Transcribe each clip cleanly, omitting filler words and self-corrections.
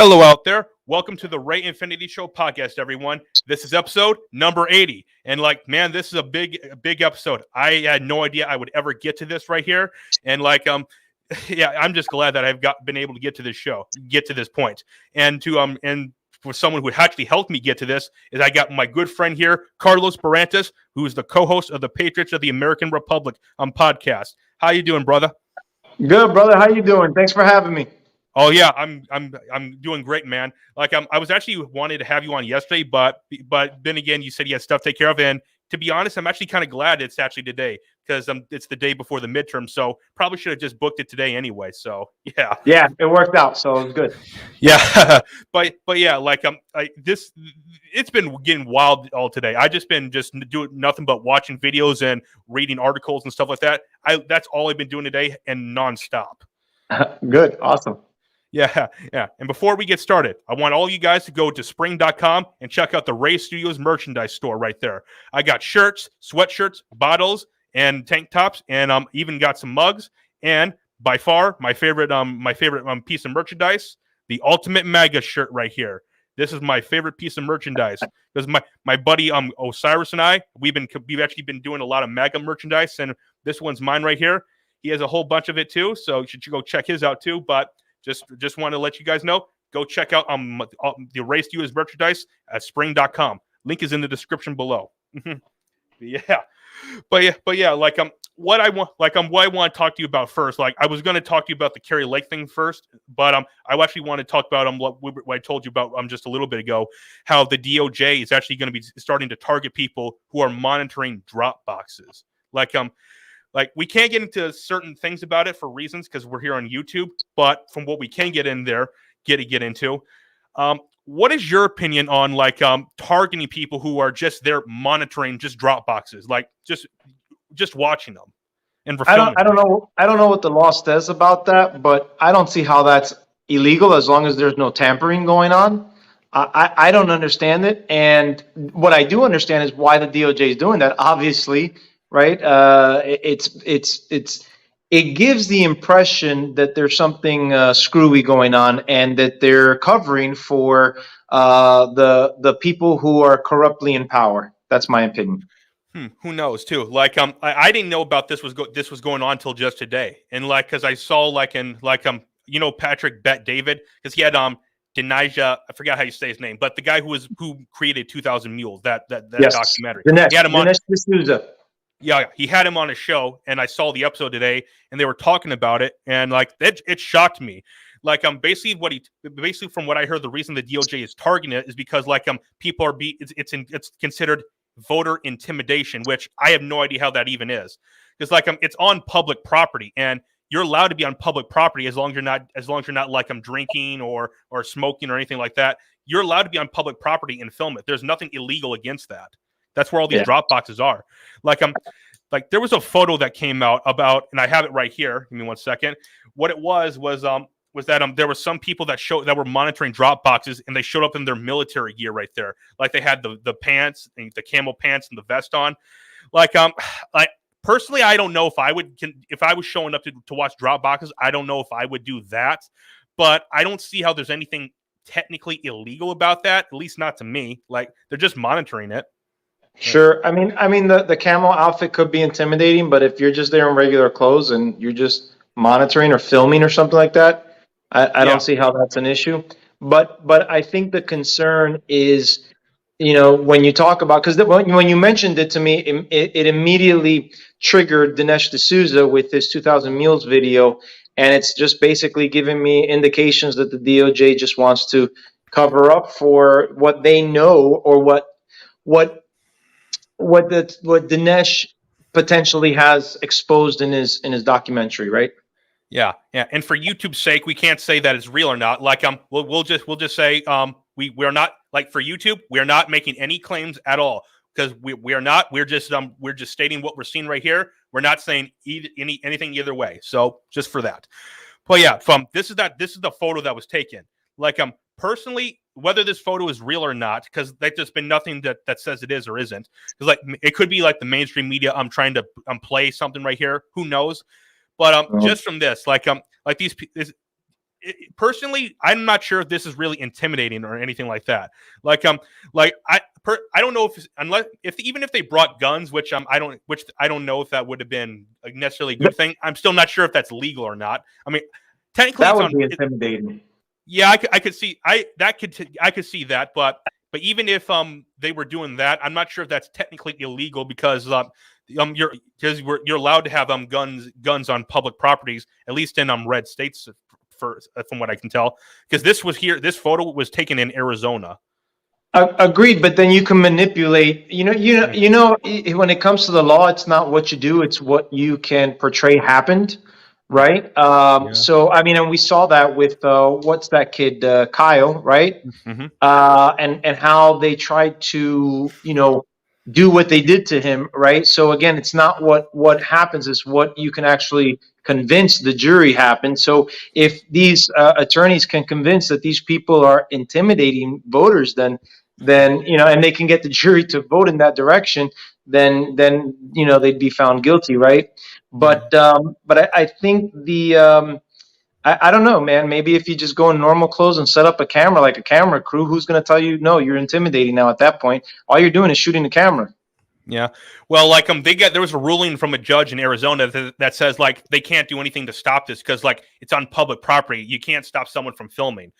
Hello out there. Welcome to the Ray Infinity Show podcast, everyone. This is episode number 80. And man, this is a big episode. I had no idea I would ever get to this right here. And yeah, I'm just glad that I've been able to get to this point. And for someone who actually helped me get to this is I got my good friend here, Carlos Barrantes, who is the co-host of the Patriots of the American Republic podcast. How you doing, brother? Good, brother. How you doing? Thanks for having me. Oh yeah, I'm doing great, man. I was actually wanted to have you on yesterday, but then again, you said you had stuff to take care of, and to be honest, I'm actually kind of glad it's actually today because it's the day before the midterm, so probably should have just booked it today anyway. So yeah, it worked out, so it's good. Yeah, but yeah, it's been getting wild all today. I just been doing nothing but watching videos and reading articles and stuff like that. That's all I've been doing today and nonstop. Good, awesome. Yeah. And before we get started, I want all you guys to go to spring.com and check out the Ray Studios merchandise store right there. I got shirts, sweatshirts, bottles, and tank tops, and even got some mugs. And by far, my favorite piece of merchandise, the Ultimate MAGA shirt right here. This is my favorite piece of merchandise because my buddy Osiris and I, we've actually been doing a lot of MAGA merchandise, and this one's mine right here. He has a whole bunch of it too, so you should go check his out too. But just want to let you guys know, go check out the Ray Studios merchandise at spring.com. Link is in the description below. Yeah. What I want to talk to you about first, I was going to talk to you about the Kerry Lake thing first, but I actually want to talk about what I told you about just a little bit ago, how the DOJ is actually going to be starting to target people who are monitoring drop boxes. We can't get into certain things about it for reasons because we're here on YouTube, but from what we can get into, what is your opinion on targeting people who are just there monitoring just drop boxes, just watching them and I don't know what the law says about that, but I don't see how that's illegal as long as there's no tampering going on. I don't understand it, and what I do understand is why the DOJ is doing that. Obviously, right? It gives the impression that there's something screwy going on, and that they're covering for the people who are corruptly in power. That's my opinion. Who knows too? I didn't know about this was going on until just today, and because I saw Patrick Bet David, because he had Denija, I forgot how you say his name, but the guy who created 2,000 Mules, that yes. documentary. He had him on. Yeah, he had him on a show, and I saw the episode today, and they were talking about it, and it shocked me. Basically from what I heard, the reason the DOJ is targeting it is because people are it's considered voter intimidation, which I have no idea how that even is, because it's on public property, and you're allowed to be on public property as long as you're not drinking or smoking or anything like that. You're allowed to be on public property and film it. There's nothing illegal against that. That's where all these drop boxes are. There was a photo that came out about, and I have it right here. Give me 1 second. What it was that there were some people that were monitoring drop boxes, and they showed up in their military gear right there. They had the pants, and the camel pants, and the vest on. Personally, I don't know if I was showing up to watch drop boxes, I don't know if I would do that. But I don't see how there's anything technically illegal about that. At least not to me. They're just monitoring it. Sure. I mean, the camel outfit could be intimidating, but if you're just there in regular clothes and you're just monitoring or filming or something like that, I don't see how that's an issue. But I think the concern is, when you talk about, because when you mentioned it to me, it immediately triggered Dinesh D'Souza with his 2,000 Mules video, and it's just basically giving me indications that the DOJ just wants to cover up for what they know, or what Dinesh potentially has exposed in his documentary, right? Yeah. And for YouTube's sake, we can't say that it's real or not. We'll just say we're not, for YouTube, we are not making any claims at all, because we are not. We're just stating what we're seeing right here. We're not saying anything either way. So just for that. But yeah, this is the photo that was taken. Personally, whether this photo is real or not, because there's been nothing that says it is or isn't. Because it could be the mainstream media trying to play something right here. Who knows? But just from this, personally, I'm not sure if this is really intimidating or anything like that. I don't know if even if they brought guns, which I don't know if that would have been necessarily a good thing. I'm still not sure if that's legal or not. I mean, technically, That it's would on. be intimidating. Yeah, I could see I could see that, but even if they were doing that, I'm not sure if that's technically illegal because you're allowed to have guns on public properties, at least in red states, from what I can tell. Because this photo was taken in Arizona. Agreed, but then you can manipulate. When it comes to the law, it's not what you do; it's what you can portray happened, right? Yeah. So, I mean, and we saw that with what's that kid, Kyle, right? Mm-hmm. And how they tried to do what they did to him, right? So again, it's not what happens; it's what you can actually convince the jury happened. So if these attorneys can convince that these people are intimidating voters, then and they can get the jury to vote in that direction, then they'd be found guilty, right? But I think I don't know, man. Maybe if you just go in normal clothes and set up a camera like a camera crew, who's going to tell you no? You're intimidating now. At that point, all you're doing is shooting the camera. Yeah. Well, there was a ruling from a judge in Arizona that says they can't do anything to stop this because it's on public property. You can't stop someone from filming.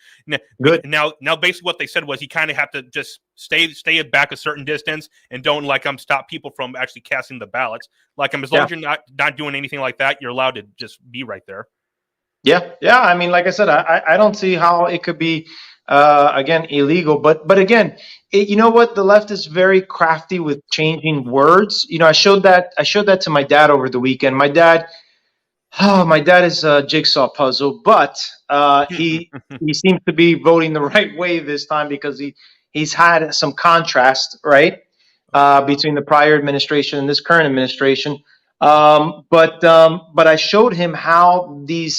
Good. Now basically what they said was you kind of have to just stay back a certain distance and don't stop people from actually casting the ballots. As long as you're not doing anything like that, you're allowed to just be right there. Yeah. I mean, like I said, I don't see how it could be again illegal. But again, you know what? The left is very crafty with changing words. I showed that to my dad over the weekend. My dad is a jigsaw puzzle, but he seems to be voting the right way this time because he's had some contrast, right, between the prior administration and this current administration. But I showed him how the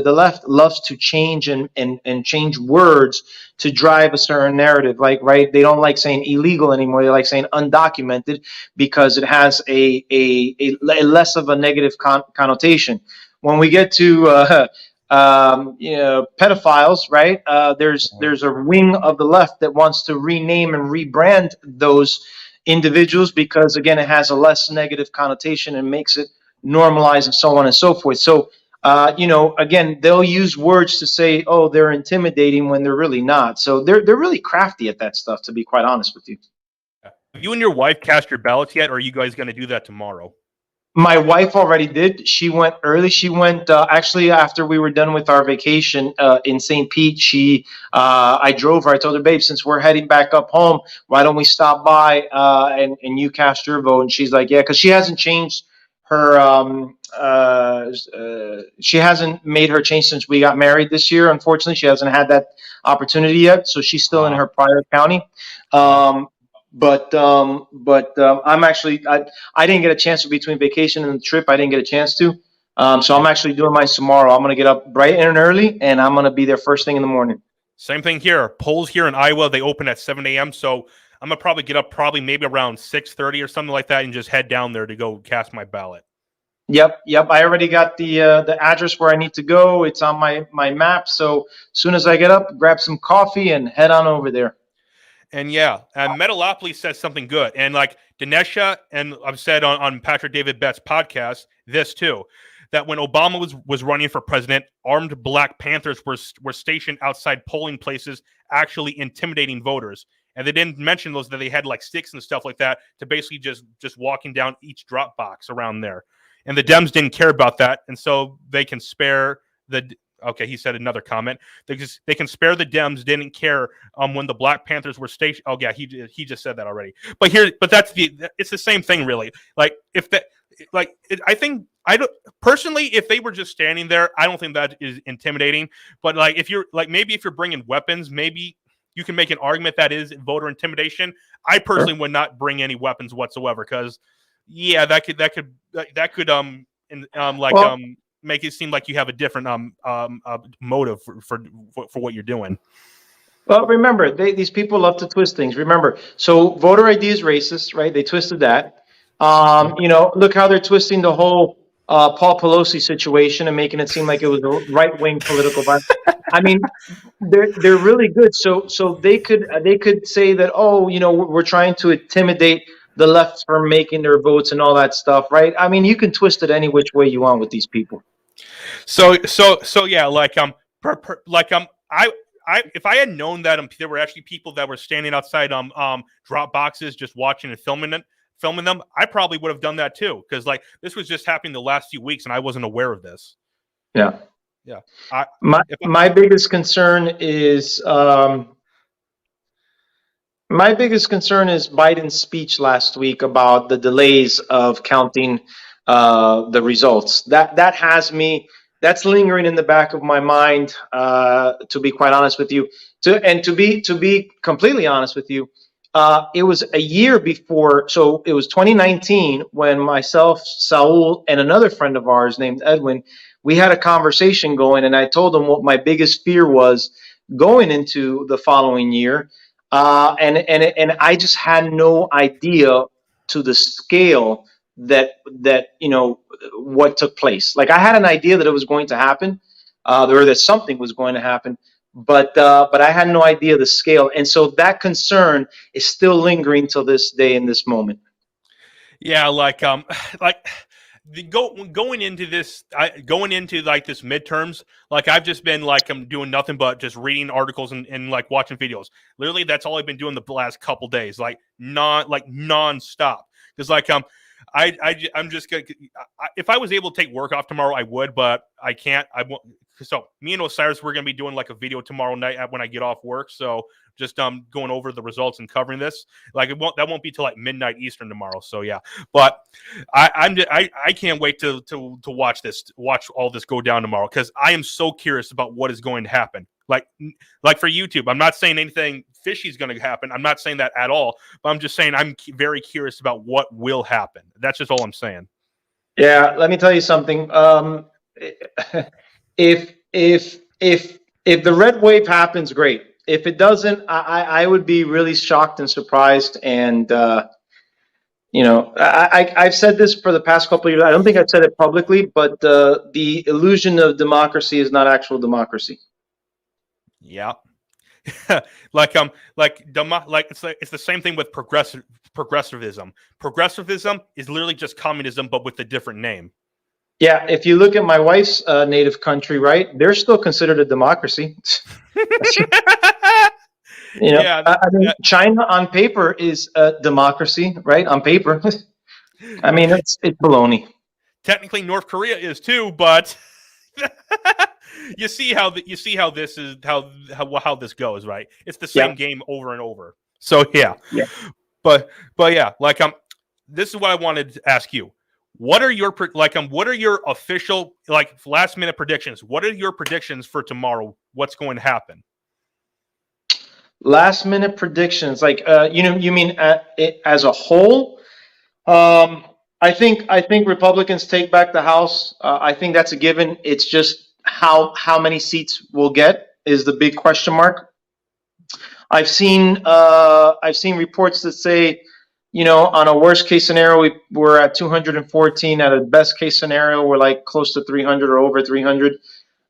left loves to change and change words to drive a certain narrative. Right, they don't like saying illegal anymore. They like saying undocumented because it has a less of a negative connotation. When we get to pedophiles, right? There's a wing of the left that wants to rename and rebrand those individuals because again it has a less negative connotation and makes it normalized and so on and so forth. So again, they'll use words to say, oh, they're intimidating when they're really not. So they're really crafty at that stuff, to be quite honest with you. Have you and your wife cast your ballots yet, or are you guys going to do that tomorrow? My wife already did. She went early. She went actually after we were done with our vacation in St. Pete. I drove her. I told her, babe, since we're heading back up home, why don't we stop by and you cast your vote? And she's like, yeah, because she hasn't changed her. She hasn't made her change since we got married this year. Unfortunately, she hasn't had that opportunity yet. So she's still in her prior county. But I'm actually I didn't get a chance to between vacation and the trip. I didn't get a chance to. So I'm actually doing mine tomorrow. I'm gonna get up bright and early, and I'm gonna be there first thing in the morning. Same thing here. Polls here in Iowa, they open at 7 a.m. So I'm gonna probably get up maybe around 6:30 or something like that, and just head down there to go cast my ballot. Yep. I already got the address where I need to go. It's on my map. So as soon as I get up, grab some coffee and head on over there. And Metalopoly says something good. And Dinesha, and I've said on Patrick David Bett's podcast, this too, that when Obama was running for president, armed Black Panthers were stationed outside polling places, actually intimidating voters. And they didn't mention that they had sticks and stuff like that to basically just walking down each drop box around there. And the Dems didn't care about that. And so they can spare okay, he said another comment. They can spare the Dems. Didn't care when the Black Panthers were stationed. Oh yeah, he just said that already. But it's the same thing really. I think personally, if they were just standing there, I don't think that is intimidating. But if you're maybe if you're bringing weapons, maybe you can make an argument that is voter intimidation. I personally would not bring any weapons whatsoever because that could make it seem like you have a different motive for what you're doing. Well, remember, these people love to twist things. Remember, so voter ID is racist, right? They twisted that. Look how they're twisting the whole Paul Pelosi situation and making it seem like it was a right wing political violence. I mean, they're really good. So they could say that, oh, we're trying to intimidate the left from making their votes and all that stuff, right? I mean, you can twist it any which way you want with these people. So yeah, I if I had known that there were actually people that were standing outside drop boxes just watching and filming them, I probably would have done that too, because like this was just happening the last few weeks and I wasn't aware of this. Yeah. Yeah. My biggest concern is Biden's speech last week about the delays of counting the results. That's lingering in the back of my mind. To be quite honest with you, to be completely honest with you, it was a year before. So it was 2019 when myself, Saul, and another friend of ours named Edwin, we had a conversation going, and I told him what my biggest fear was going into the following year. And I just had no idea to the scale that what took place. Like I had an idea that it was going to happen, or that something was going to happen, but I had no idea the scale, and so that concern is still lingering till this day in this moment. Yeah, like going into this, going into like this midterms, like I've just been like I'm doing nothing but just reading articles and like watching videos. Literally, that's all I've been doing the last couple days, like nonstop. Because I'm just gonna. If I was able to take work off tomorrow, I would, but I can't. I won't. So me and Osiris, we're gonna be doing like a video tomorrow night when I get off work. So just going over the results and covering this. Like that won't be till like midnight Eastern tomorrow. So yeah, but I can't wait to watch all this go down tomorrow, because I am so curious about what is going to happen. Like for YouTube, I'm not saying anything fishy is going to happen. I'm not saying that at all. But I'm just saying I'm very curious about what will happen. That's just all I'm saying. Yeah, let me tell you something. If the red wave happens, great. If it doesn't, I would be really shocked and surprised. And I've said this for the past couple of years. I don't think I've said it publicly, but the illusion of democracy is not actual democracy. Yeah. It's the same thing with progressivism. Progressivism is literally just communism, but with a different name. Yeah, if you look at my wife's native country, right, they're still considered a democracy. Yeah, I mean, China on paper is a democracy, right? On paper. I mean, it's baloney. Technically, North Korea is too, but you see how this is how this goes, right? It's the same game over and over. So yeah. But yeah, this is what I wanted to ask you. What are your official last minute predictions? What are your predictions for tomorrow? What's going to happen? Last minute predictions, you mean as a whole? I think Republicans take back the House. I think that's a given. It's just how many seats we'll get is the big question mark. I've seen reports that say, on a worst case scenario, we're at 214. At a best case scenario, we're like close to 300 or over 300.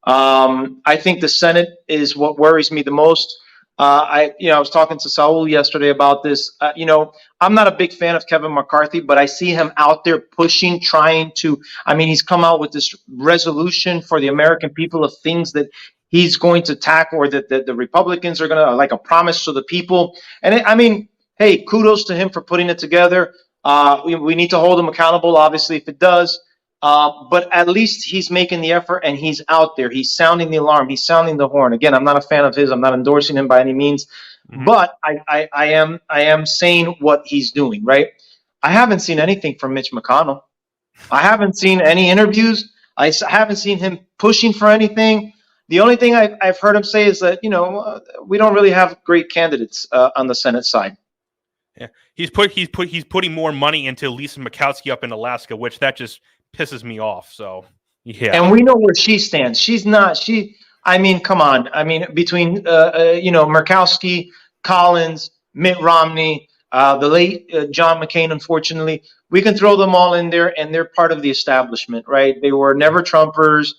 I think the Senate is what worries me the most. I was talking to Saul yesterday about this. I'm not a big fan of Kevin McCarthy, but I see him out there pushing, trying to. I mean, he's come out with this resolution for the American people of things that he's going to tackle, or that the Republicans are going to, like a promise to the people. And hey, kudos to him for putting it together. We need to hold him accountable, obviously, if it does. But at least he's making the effort, and he's out there. He's sounding the alarm. He's sounding the horn. Again, I'm not a fan of his. I'm not endorsing him by any means. Mm-hmm. But I am saying what he's doing, right? I haven't seen anything from Mitch McConnell. I haven't seen any interviews. I haven't seen him pushing for anything. The only thing I've heard him say is that, we don't really have great candidates on the Senate side. Yeah, he's putting more money into Lisa Murkowski up in Alaska, which that just pisses me off. So yeah, and we know where she stands. She's not. I mean, come on. I mean, between Murkowski, Collins, Mitt Romney, the late John McCain, unfortunately, we can throw them all in there, and they're part of the establishment, right? They were never Trumpers.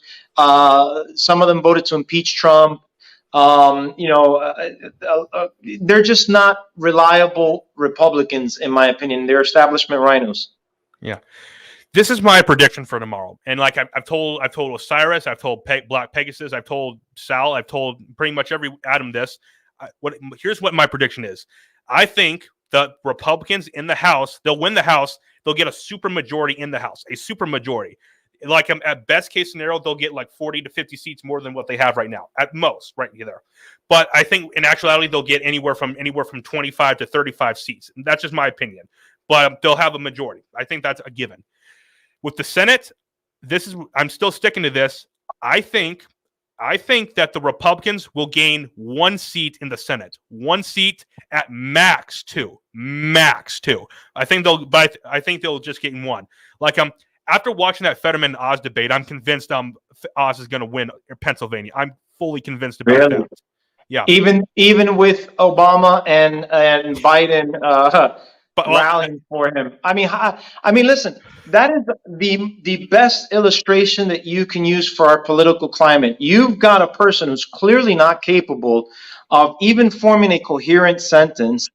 Some of them voted to impeach Trump. They're just not reliable Republicans, in my opinion. They're establishment rhinos. Yeah. This is my prediction for tomorrow, and like I've told Osiris, I've told Black Pegasus, I've told Sal, I've told pretty much every Adam this. Here's what my prediction is. I think the Republicans in the House, they'll win the House. They'll get a super majority in the House, a super majority. Like at best case scenario, they'll get like 40 to 50 seats more than what they have right now, at most, right there. But I think in actuality, they'll get anywhere from 25 to 35 seats. That's just my opinion. But they'll have a majority. I think that's a given. With the Senate, I'm still sticking to this. I think that the Republicans will gain 1 seat in the Senate, 1 seat at max two. I think they'll just get 1. Like after watching that Fetterman Oz debate, I'm convinced Oz is going to win Pennsylvania. I'm fully convinced about that. Yeah. Even with Obama and Biden rallying for him. I mean, listen, that is the best illustration that you can use for our political climate. You've got a person who's clearly not capable of even forming a coherent sentence,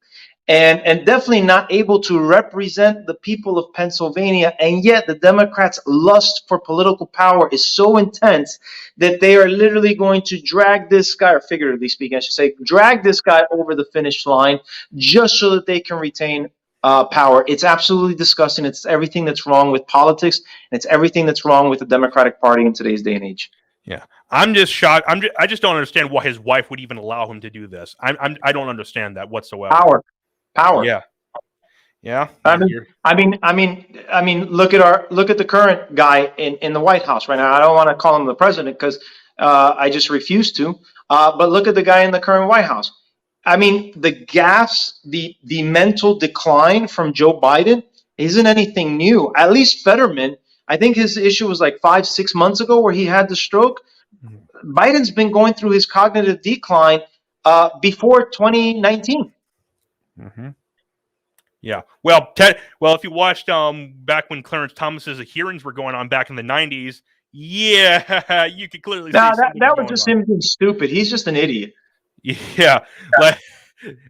and definitely not able to represent the people of Pennsylvania. And yet the Democrats' lust for political power is so intense that they are literally going to drag this guy, or figuratively speaking, I should say, drag this guy over the finish line just so that they can retain power. It's absolutely disgusting. It's everything that's wrong with politics, and it's everything that's wrong with the Democratic Party in today's day and age. Yeah, I'm just shocked. I just don't understand why his wife would even allow him to do this. I don't understand that whatsoever. Power. Yeah. I mean, look at the current guy in the White House right now. I don't want to call him the president because I just refuse to. But look at the guy in the current White House. I mean, the gaffes, the mental decline from Joe Biden isn't anything new. At least Fetterman, I think his issue was like 5-6 months ago where he had the stroke. Mm-hmm. Biden's been going through his cognitive decline before 2019. Mm-hmm. Yeah. Well, if you watched back when Clarence Thomas's hearings were going on back in the 90s, yeah, you could clearly see that was just him being stupid. He's just an idiot. Yeah.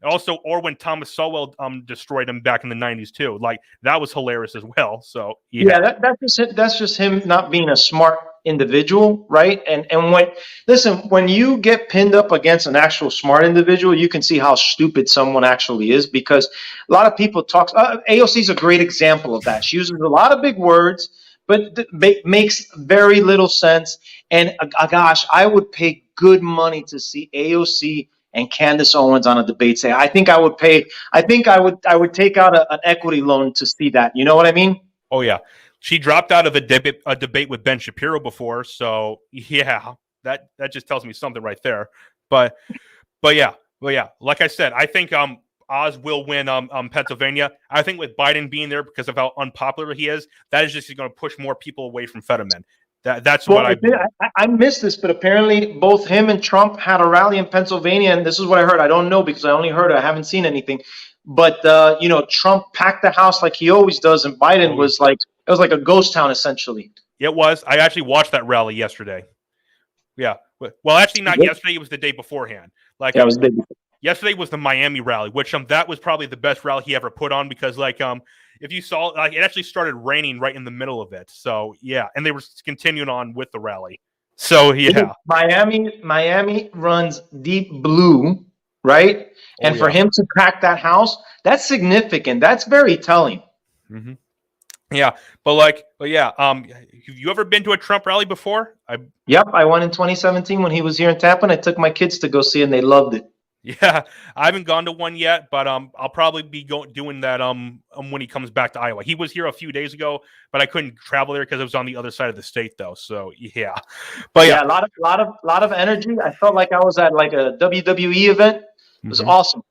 Also, or when Thomas Sowell destroyed him back in the 90s too. Like that was hilarious as well. So yeah, that's just him not being a smart individual, right? And when you get pinned up against an actual smart individual, you can see how stupid someone actually is, because a lot of people talk. AOC is a great example of that. She uses a lot of big words, but makes very little sense. And gosh, I would pay good money to see AOC and Candace Owens on a debate stage. I think I would take out an equity loan to see that. You know what I mean? Oh yeah. She dropped out of a debate with Ben Shapiro before, so yeah, that just tells me something right there. But yeah. Like I said, I think Oz will win Pennsylvania. I think with Biden being there because of how unpopular he is, that is just going to push more people away from Fetterman. That's what I missed this, but apparently both him and Trump had a rally in Pennsylvania, and this is what I heard. I don't know because I only heard it. I haven't seen anything. But Trump packed the house like he always does, and Biden was like, it was like a ghost town essentially. It was. I actually watched that rally yesterday. Yeah. Well, actually not yesterday. It was the day beforehand. Like it was the day before. Yesterday was the Miami rally, which that was probably the best rally he ever put on, because if you saw, it actually started raining right in the middle of it. So yeah, and they were continuing on with the rally. So yeah, Miami runs deep blue, right? And for him to pack that house, that's significant. That's very telling. Mm-hmm. Yeah, but have you ever been to a Trump rally before? Yep, I went in 2017 when he was here in Tampa, and I took my kids to go see it, and they loved it. Yeah, I haven't gone to one yet, but I'll probably be doing that when he comes back to Iowa. He was here a few days ago, but I couldn't travel there because it was on the other side of the state, though. So yeah, but yeah, a lot of energy. I felt like I was at like a WWE event. It was awesome.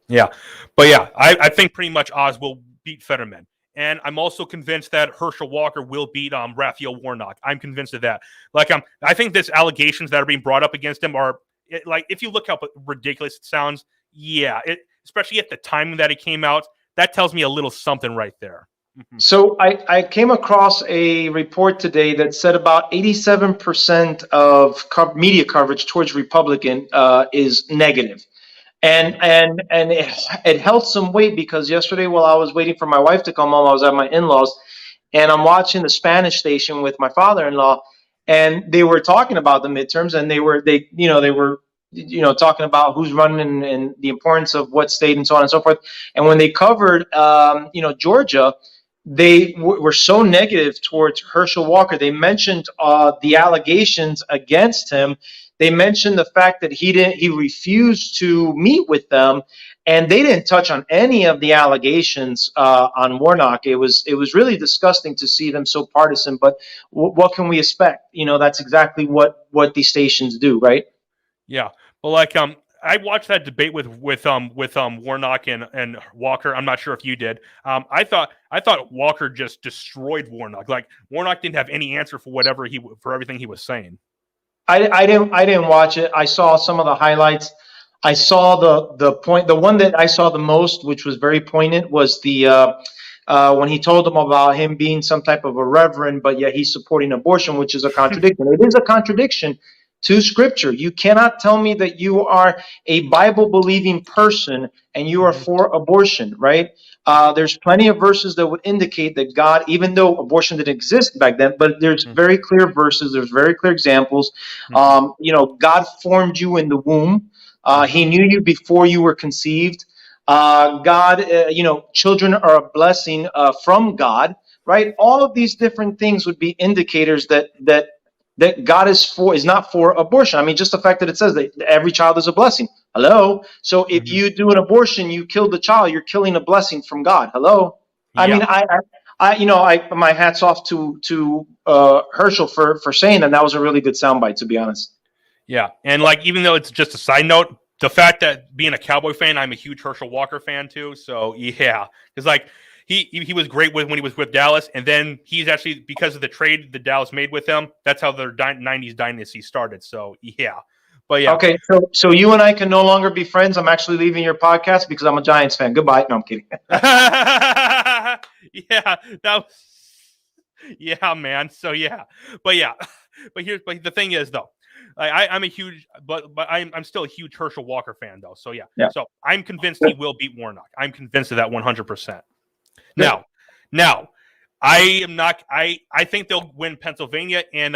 Yeah, but yeah, I think pretty much Oz will beat Fetterman. And I'm also convinced that Herschel Walker will beat Raphael Warnock. I'm convinced of that. I think these allegations that are being brought up against him are, if you look how ridiculous it sounds, yeah, especially at the timing that it came out, that tells me a little something right there. Mhm. So I came across a report today that said about 87% of media coverage towards Republican is negative. And it held some weight because yesterday while I was waiting for my wife to come home, I was at my in-laws and I'm watching the Spanish station with my father-in-law, and they were talking about the midterms, and they were talking about who's running and the importance of what state and so on and so forth. And when they covered Georgia, they were so negative towards Herschel Walker. They mentioned the allegations against him. They mentioned the fact that he refused to meet with them, and they didn't touch on any of the allegations on Warnock. It was really disgusting to see them so partisan. But what can we expect? That's exactly what these stations do, right? Yeah, but like I watched that debate with Warnock and Walker. I'm not sure if you did. I thought Walker just destroyed Warnock. Like Warnock didn't have any answer for everything he was saying. I didn't watch it. I saw some of the highlights. I saw the one that I saw the most, which was very poignant, was the when he told them about him being some type of a reverend, but yet he's supporting abortion, which is a contradiction. It is a contradiction to Scripture. You cannot tell me that you are a Bible believing person and you are Mm-hmm. for abortion, right? There's plenty of verses that would indicate that God, even though abortion didn't exist back then, but there's very clear verses, there's very clear examples. Mm-hmm. God formed you in the womb. Mm-hmm. He knew you before you were conceived. God, children are a blessing from God, right? All of these different things would be indicators that God is not for abortion. I mean, just the fact that it says that every child is a blessing. Hello. So if Mm-hmm. you do an abortion, you kill the child. You're killing a blessing from God. Hello. I mean, Yeah. my hats off to Herschel for saying that. That was a really good soundbite, to be honest. Yeah, and like even though it's just a side note, the fact that being a Cowboy fan, I'm a huge Herschel Walker fan too. So yeah, because like he was great when he was with Dallas, and then he's actually because of the trade that Dallas made with him, that's how their '90s dynasty started. So yeah, but yeah, Okay, so you and I can no longer be friends. I'm actually leaving your podcast because I'm a Giants fan. Goodbye. No, I'm kidding. yeah, that was, yeah, man. So yeah, but yeah, but the thing is though. I'm a huge, but I'm still a huge Herschel Walker fan though. So yeah, Yeah. so I'm convinced he will beat Warnock. I'm convinced of that 100%. Good. Now, I am not. I think they'll win Pennsylvania and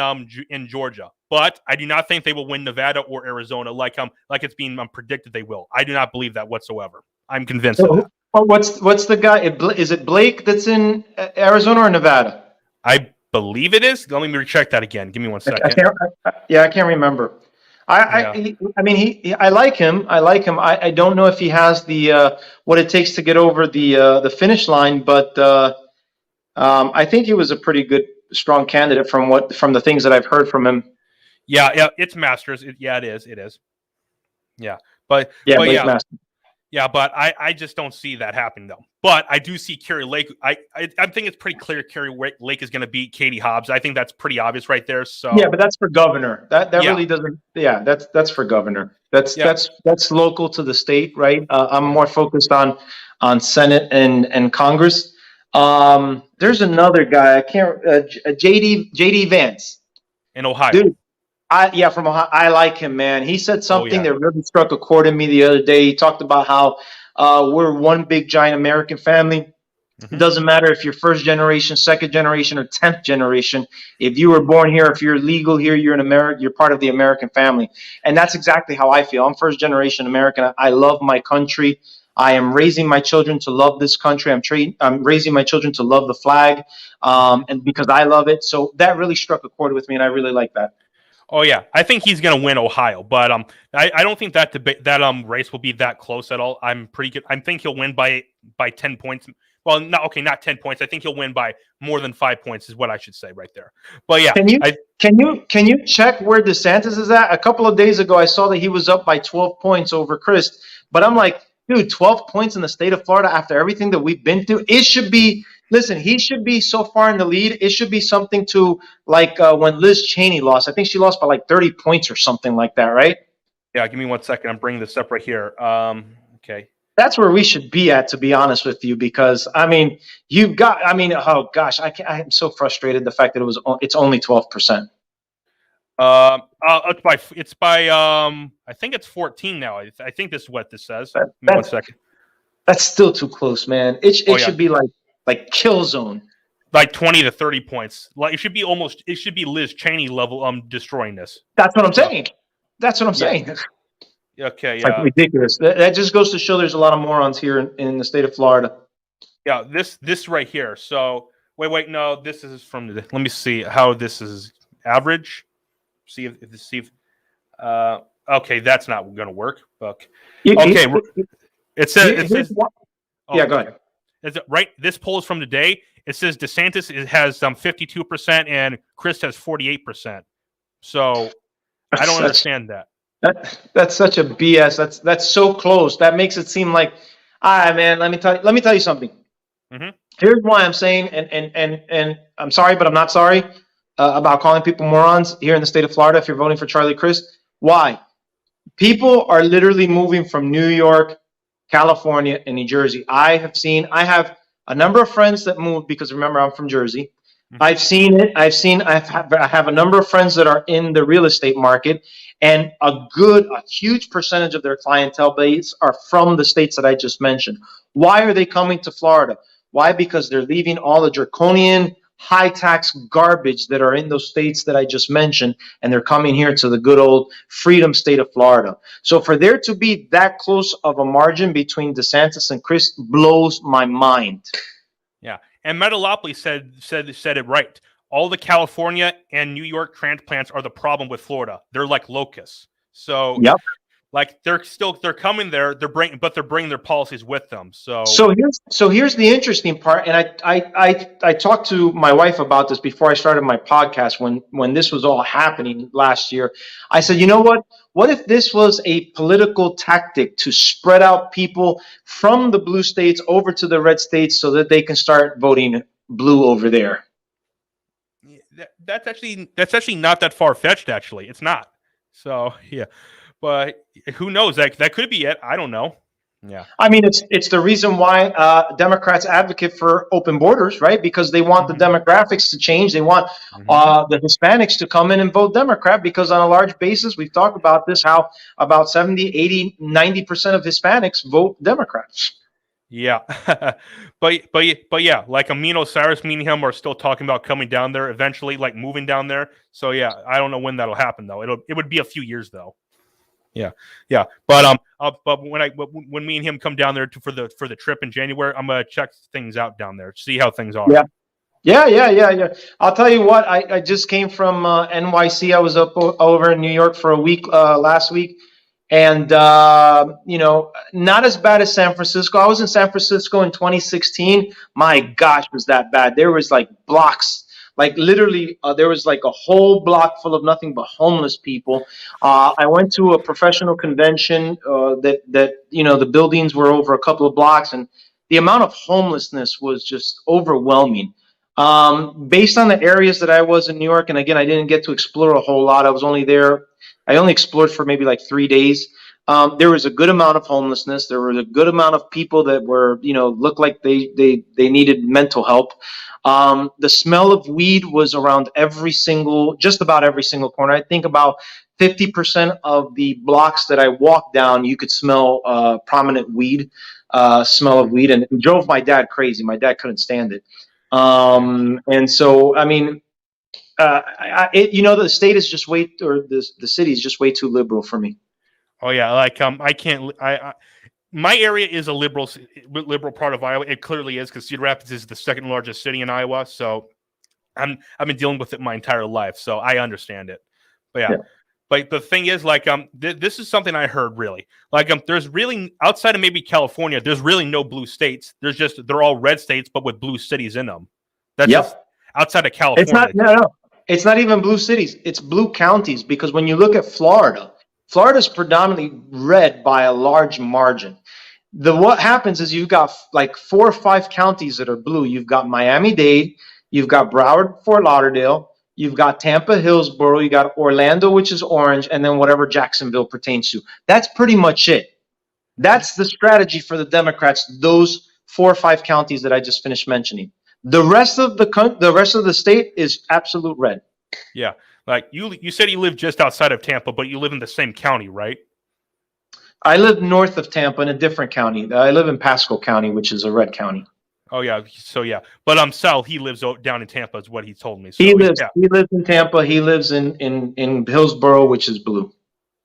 in Georgia, but I do not think they will win Nevada or Arizona like it's being predicted they will. I do not believe that whatsoever. I'm convinced of that. Well, what's the guy? Is it Blake that's in Arizona or Nevada? I believe it is. Let me recheck that again. Give me 1 second. I can't remember. I mean, I like him. I don't know if he has the what it takes to get over the finish line, but I think he was a pretty good, strong candidate from the things that I've heard from him. Yeah, it's Masters. It is. It is. Yeah, but Blake yeah, Masters. yeah, but I just don't see that happening though. But I do see Kerry Lake. I think it's pretty clear Kerry Lake is going to beat Katie Hobbs. I think that's pretty obvious right there. So Yeah, but that's for governor. That yeah. really doesn't. Yeah, that's for governor. That's Yeah. that's local to the state, right? I'm more focused on Senate and Congress. There's another guy. I can't. JD Vance. In Ohio. Dude, from Ohio. I like him, man. He said something yeah. that really struck a chord in me the other day. He talked about how we're one big giant American family. It doesn't matter if you're first generation, second generation, or 10th generation. If you were born here, if you're legal here, you're an American. You're part of the American family, and that's exactly how I feel. I'm first generation American. I love my country. I am raising my children to love this country. I'm raising my children to love the flag, and because I love it. So that really struck a chord with me, and I really like that. Oh yeah, I think he's going to win Ohio, but I don't think that race will be that close at all. I'm pretty good. I think he'll win by 10 points. Well, not 10 points. I think he'll win by more than 5 points is what I should say right there. But yeah, can you check where DeSantis is at? A couple of days ago, I saw that he was up by 12 points over Chris, but I'm like, dude, 12 points in the state of Florida after everything that we've been through. It should be. Listen, he should be so far in the lead. It should be something to like when Liz Cheney lost. I think she lost by like 30 points or something like that, right? Yeah, give me 1 second. I'm bringing this up right here. Okay. That's where we should be at, to be honest with you, because I mean, you've got. I mean, oh gosh, I'm so frustrated. The fact that it's only 12%. It's by I think it's 14 now. I think this is what this says. That, Give me one that's second. that's still too close, man. Oh It yeah, should be like kill zone. like 20 to 30 points. Like it should be Liz Cheney level destroying this. That's what I'm Yeah. saying. That's what I'm Yeah. saying. Okay, It's like yeah. ridiculous. That just goes to show there's a lot of morons here in the state of Florida. Yeah, this right here. So wait, no, this is from the. Let me see how this is average. See if okay, that's not going to work. Okay, it says. Yeah, go ahead. Is it right? This poll is from today. It says DeSantis has 52% and Chris has 48%. So I don't understand that. That's such a BS. That's so close. That makes it seem like, man. Let me tell you something. Mm-hmm. Here's why I'm saying, and I'm sorry, but I'm not sorry about calling people morons here in the state of Florida. If you're voting for Charlie Crist, why? People are literally moving from New York, California, and New Jersey. I have a number of friends that moved because remember I'm from Jersey. Mm-hmm. I've seen it. I have a number of friends that are in the real estate market, and a huge percentage of their clientele base are from the states that I just mentioned. Why are they coming to Florida? Why? Because they're leaving all the draconian high tax garbage that are in those states that I just mentioned, and they're coming here to the good old freedom state of Florida. So for there to be that close of a margin between DeSantis and Crist blows my mind. Yeah, and Metalopoli said it right. All the California and New York transplants are the problem with Florida. They're like locusts. So yep. Like they're coming there. They're bringing their policies with them. So here's the interesting part, and I talked to my wife about this before I started my podcast when this was all happening last year. I said, you know what? What if this was a political tactic to spread out people from the blue states over to the red states so that they can start voting blue over there? That's actually not that far fetched. Actually, it's not. So yeah. But who knows? That could be it. I don't know. Yeah. I mean, it's the reason why Democrats advocate for open borders, right? Because they want the demographics to change. They want the Hispanics to come in and vote Democrat because on a large basis, we've talked about this, how about 70, 80, 90% of Hispanics vote Democrats. Yeah. but yeah, like Amino Cyrus, me and him are still talking about coming down there eventually, like moving down there. So yeah, I don't know when that'll happen though. It would be a few years though. Yeah. But when me and him come down there for the trip in January, I'm gonna check things out down there, see how things are. Yeah. I'll tell you what. I just came from NYC. I was up over in New York for a week last week, and not as bad as San Francisco. I was in San Francisco in 2016. My gosh, was that bad? There was like blocks. Like literally, there was like a whole block full of nothing but homeless people. I went to a professional convention that the buildings were over a couple of blocks, and the amount of homelessness was just overwhelming. Based on the areas that I was in New York, and again, I didn't get to explore a whole lot. I only explored for maybe like 3 days. There was a good amount of homelessness. There was a good amount of people that were, looked like they needed mental help. The smell of weed was around just about every single corner. I think about 50% of the blocks that I walked down, you could smell prominent weed, smell of weed, and it drove my dad crazy. My dad couldn't stand it. And so, I mean, the state is just the city is just way too liberal for me. Oh yeah, like I can't. My area is a liberal part of Iowa. It clearly is because Cedar Rapids is the second largest city in Iowa. So I've been dealing with it my entire life, so I understand it. But yeah. But the thing is, like, this is something I heard really. Like, there's really outside of maybe California, there's really no blue states. They're all red states, but with blue cities in them. That's just outside of California. It's not even blue cities. It's blue counties because when you look at Florida is predominantly red by a large margin. What happens is you've got like 4 or 5 counties that are blue. You've got Miami-Dade, you've got Broward, Fort Lauderdale, you've got Tampa, Hillsborough, you got Orlando, which is orange, and then whatever Jacksonville pertains to. That's pretty much it. That's the strategy for the Democrats. Those 4 or 5 counties that I just finished mentioning. The rest of the rest of the state is absolute red. Yeah, like you said you live just outside of Tampa, but you live in the same county, right? I live north of Tampa in a different county. I live in Pasco County, which is a red county. Oh yeah, so yeah, but Sal, he lives down in Tampa, is what he told me. He So lives yeah, he lives in Tampa. He lives in Hillsborough, which is blue.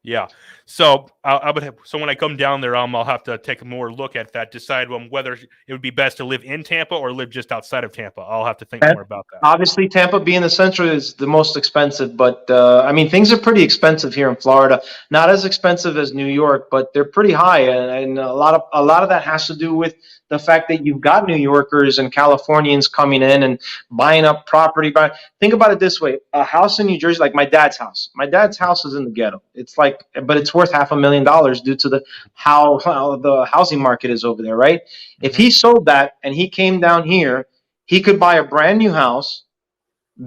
yeah. So I would have. So when I come down there, I'll have to take a more look at that, decide whether it would be best to live in Tampa or live just outside of Tampa. I'll have to think And more about that. obviously, Tampa being the center is the most expensive, but I mean, things are pretty expensive here in Florida. Not as expensive as New York, but they're pretty high, and a lot of that has to do with the fact that you've got New Yorkers and Californians coming in and buying up property. But think about it this way: a house in New Jersey, like my dad's house. My dad's house is in the ghetto. It's like, but it's worth $500,000 due to the how the housing market is over there, right? If he sold that and he came down here, he could buy a brand new house,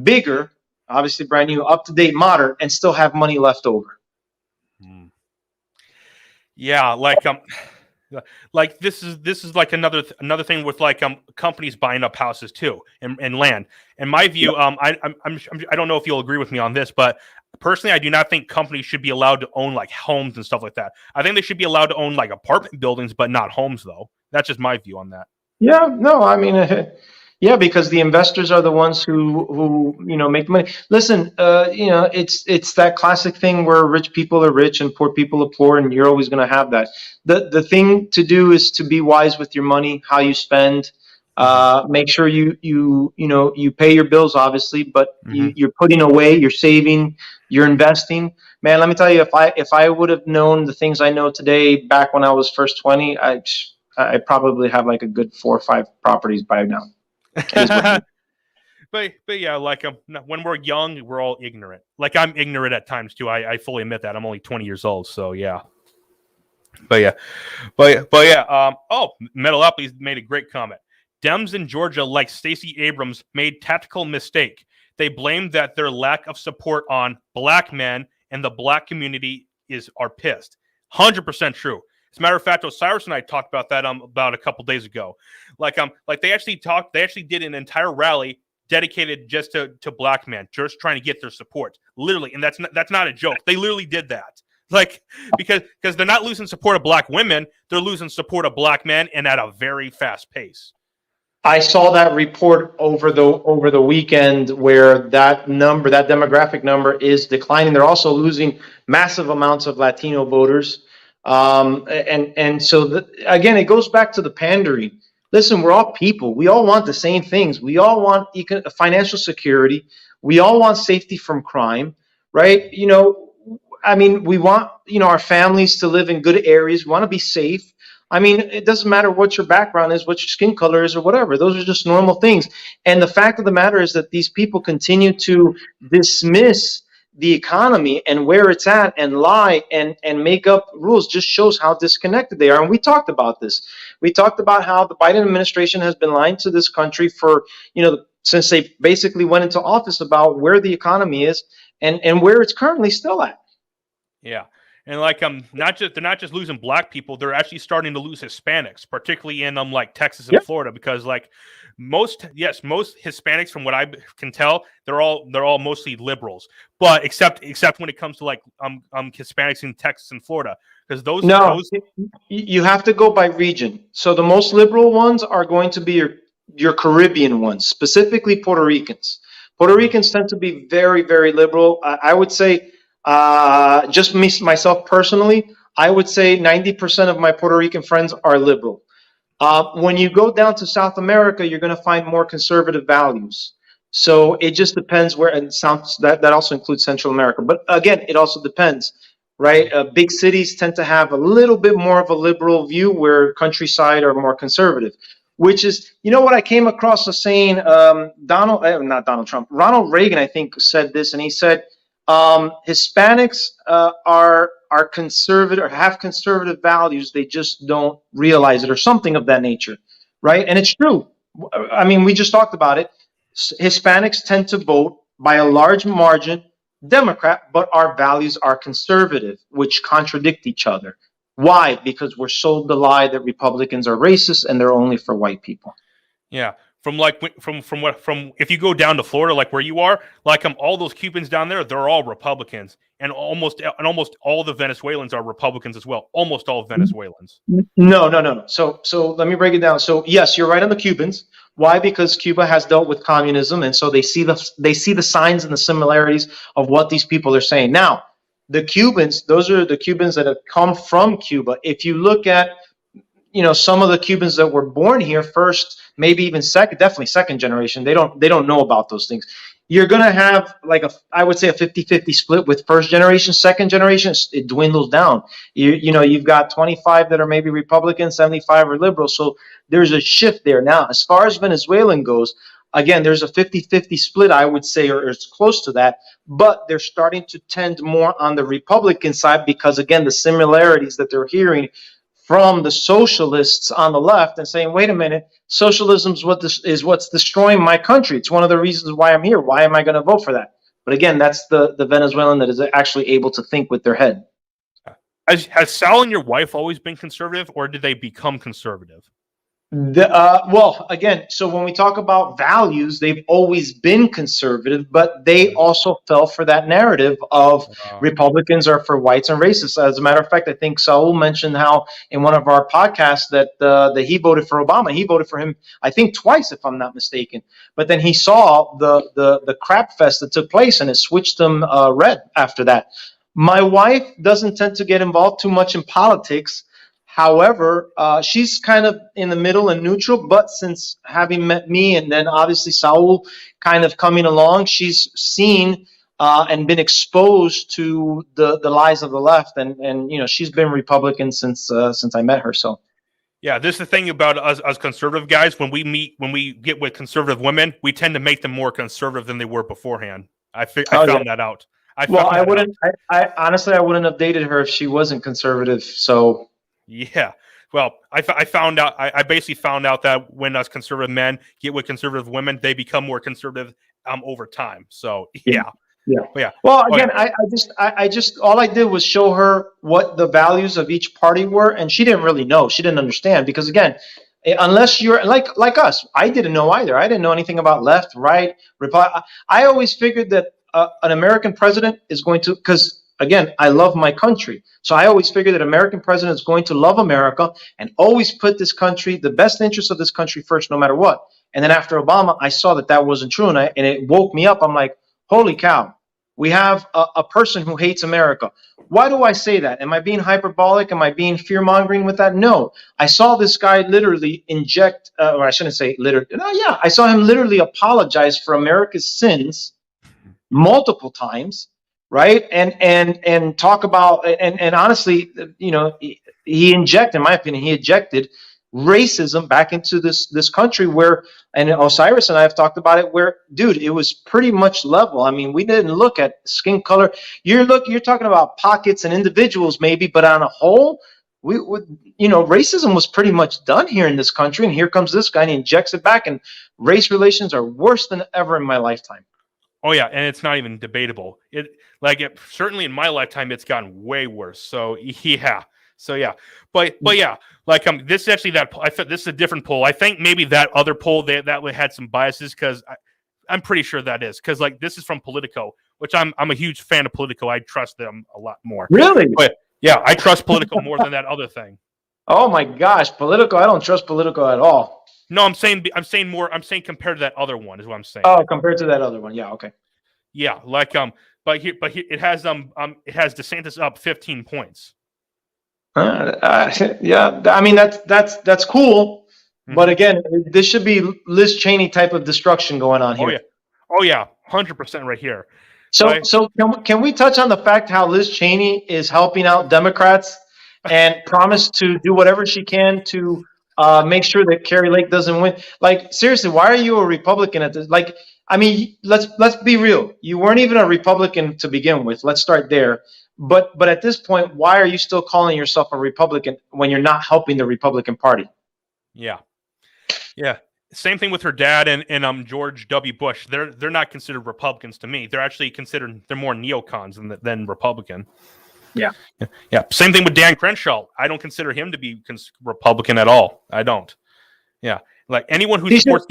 bigger, obviously brand new, up to date, modern, and still have money left over. Yeah, like this is like another thing with like companies buying up houses too and land. In my view, I don't know if you'll agree with me on this, but personally, I do not think companies should be allowed to own like homes and stuff like that. I think they should be allowed to own like apartment buildings, but not homes, though. That's just my view on that. Yeah, no, I mean, yeah, because the investors are the ones who make money. Listen, it's that classic thing where rich people are rich and poor people are poor, and you're always going to have that. The thing to do is to be wise with your money, how you spend. Make sure you pay your bills, obviously, but you're putting away, you're saving, you're investing. Man, let me tell you, if I would have known the things I know today back when I was first 20, I probably have like a good 4 or 5 properties by now. But yeah, like when we're young, we're all ignorant. Like I'm ignorant at times too. I fully admit that. I'm only 20 years old, so yeah. But yeah. Oh, Metalopolis made a great comment. Dems in Georgia, like Stacey Abrams, made tactical mistake. They blamed that their lack of support on black men and the black community are pissed. 100% true. As a matter of fact, Osiris and I talked about that about a couple days ago. Like they actually did an entire rally dedicated just to black men, just trying to get their support. Literally, and that's not a joke. They literally did that. Like because they're not losing support of black women, they're losing support of black men, and at a very fast pace. I saw that report over the weekend where that demographic number is declining. They're also losing massive amounts of Latino voters. And so again, it goes back to the pandering. Listen, we're all people. We all want the same things. We all want financial security. We all want safety from crime, right? I mean, we want, our families to live in good areas. We want to be safe. I mean, it doesn't matter what your background is, what your skin color is, or whatever. Those are just normal things. And the fact of the matter is that these people continue to dismiss the economy and where it's at and lie and make up rules. Just shows how disconnected they are. And we talked about this. We talked about how the Biden administration has been lying to this country for, since they basically went into office, about where the economy is and where it's currently still at. Yeah. And like they're not just losing black people, they're actually starting to lose Hispanics, particularly in like Texas and Florida, because like most Hispanics, from what I can tell, they're all mostly liberals. But except when it comes to like Hispanics in Texas and Florida, because you have to go by region. So the most liberal ones are going to be your Caribbean ones, specifically Puerto Ricans. Puerto Ricans tend to be very, very liberal. I would say. Just myself personally, I would say 90% of my Puerto Rican friends are liberal. When you go down to South America, you're going to find more conservative values. So it just depends where, and that also includes Central America. But again, it also depends, right? Big cities tend to have a little bit more of a liberal view, where countryside are more conservative. Which is, what I came across as saying, not Donald Trump, Ronald Reagan, I think, said this, and he said, Hispanics are conservative or have conservative values. They just don't realize it, or something of that nature, right? And it's true. I mean, we just talked about it. Hispanics tend to vote by a large margin Democrat, but our values are conservative, which contradict each other. Why? Because we're sold the lie that Republicans are racist and they're only for white people. Yeah. From if you go down to Florida, like where you are, like all those Cubans down there, they're all Republicans, and almost all the Venezuelans are Republicans as well. Almost all Venezuelans. No. So let me break it down. So yes, you're right on the Cubans. Why? Because Cuba has dealt with communism, and so they see the signs and the similarities of what these people are saying. Now, the Cubans, those are the Cubans that have come from Cuba. If you look at some of the Cubans that were born here first, maybe even second, definitely second generation, they don't know about those things. You're going to have I would say a 50-50 split with first generation. Second generation, it dwindles down. You've got 25 that are maybe Republican, 75 are liberal. So there's a shift there. Now, as far as Venezuelan goes, again, there's a 50-50 split, I would say, or it's close to that, but they're starting to tend more on the Republican side because, again, the similarities that they're hearing from the socialists on the left and saying, wait a minute, socialism is what's destroying my country. It's one of the reasons why I'm here. Why am I going to vote for that? But again, that's the Venezuelan that is actually able to think with their head. Has Sal and your wife always been conservative, or did they become conservative? Well, again, so when we talk about values, they've always been conservative, but they also fell for that narrative of Republicans are for whites and racists. As a matter of fact, I think Saul mentioned how in one of our podcasts that he voted for Obama. He voted for him, I think, twice, if I'm not mistaken. But then he saw the crap fest that took place, and it switched him red after that. My wife doesn't tend to get involved too much in politics. However, she's kind of in the middle and neutral, but since having met me and then obviously Saul kind of coming along, she's seen and been exposed to the lies of the left, and she's been Republican since I met her. So. Yeah, this is the thing about us conservative guys. When we get with conservative women, we tend to make them more conservative than they were beforehand. I found that out. I wouldn't. I honestly, I wouldn't have dated her if she wasn't conservative. So. Yeah. Well, I found out. I basically found out that when us conservative men get with conservative women, they become more conservative over time. So yeah. Yeah. Well, again, I just all I did was show her what the values of each party were, and she didn't really know. She didn't understand because, again, unless you're like us, I didn't know either. I didn't know anything about left, right, Republican. I always figured that an American president is going to, because again, I love my country, so I always figured that American president is going to love America and always put this country, the best interest of this country first, no matter what. And then after Obama, I saw that wasn't true, and it woke me up. I'm like, holy cow. We have a person who hates America. Why do I say that? Am I being hyperbolic? Am I being fear-mongering with that? No. I saw this guy literally inject, or I shouldn't say literally. No, yeah, I saw him literally apologize for America's sins multiple times, right? And talk about, and honestly, he injected, in my opinion, he injected racism back into this country where, and Osiris and I have talked about it, where, dude, it was pretty much level. I mean, we didn't look at skin color. You're talking about pockets and individuals maybe, but on a whole, racism was pretty much done here in this country. And here comes this guy and he injects it back, and race relations are worse than ever in my lifetime. Oh yeah, and it's not even debatable. Certainly in my lifetime, it's gotten way worse. So yeah. So yeah, but yeah, this is actually this is a different poll. I think maybe that other poll that had some biases, because I'm pretty sure that is, because this is from Politico, which I'm a huge fan of Politico. I trust them a lot more. Really? But yeah, I trust Politico more than that other thing. Oh my gosh, Politico! I don't trust Politico at all. No, I'm saying compared to that other one is what I'm saying. Oh, compared to that other one, yeah, okay. Yeah, but here it has DeSantis up 15 points. Yeah, I mean that's cool, but again, this should be Liz Cheney type of destruction going on here. Oh yeah, 100% right here. So can we touch on the fact how Liz Cheney is helping out Democrats and promised to do whatever she can to make sure that Kari Lake doesn't win? Like, seriously, why are you a Republican at this? Like, I mean, let's be real. You weren't even a Republican to begin with. Let's start there. But at this point, why are you still calling yourself a Republican when you're not helping the Republican Party? Yeah. Same thing with her dad and George W. Bush. They're not considered Republicans to me. They're actually they're more neocons than Republican. Yeah. Yeah. Same thing with Dan Crenshaw. I don't consider him to be Republican at all. I don't. Yeah. Like anyone who supports.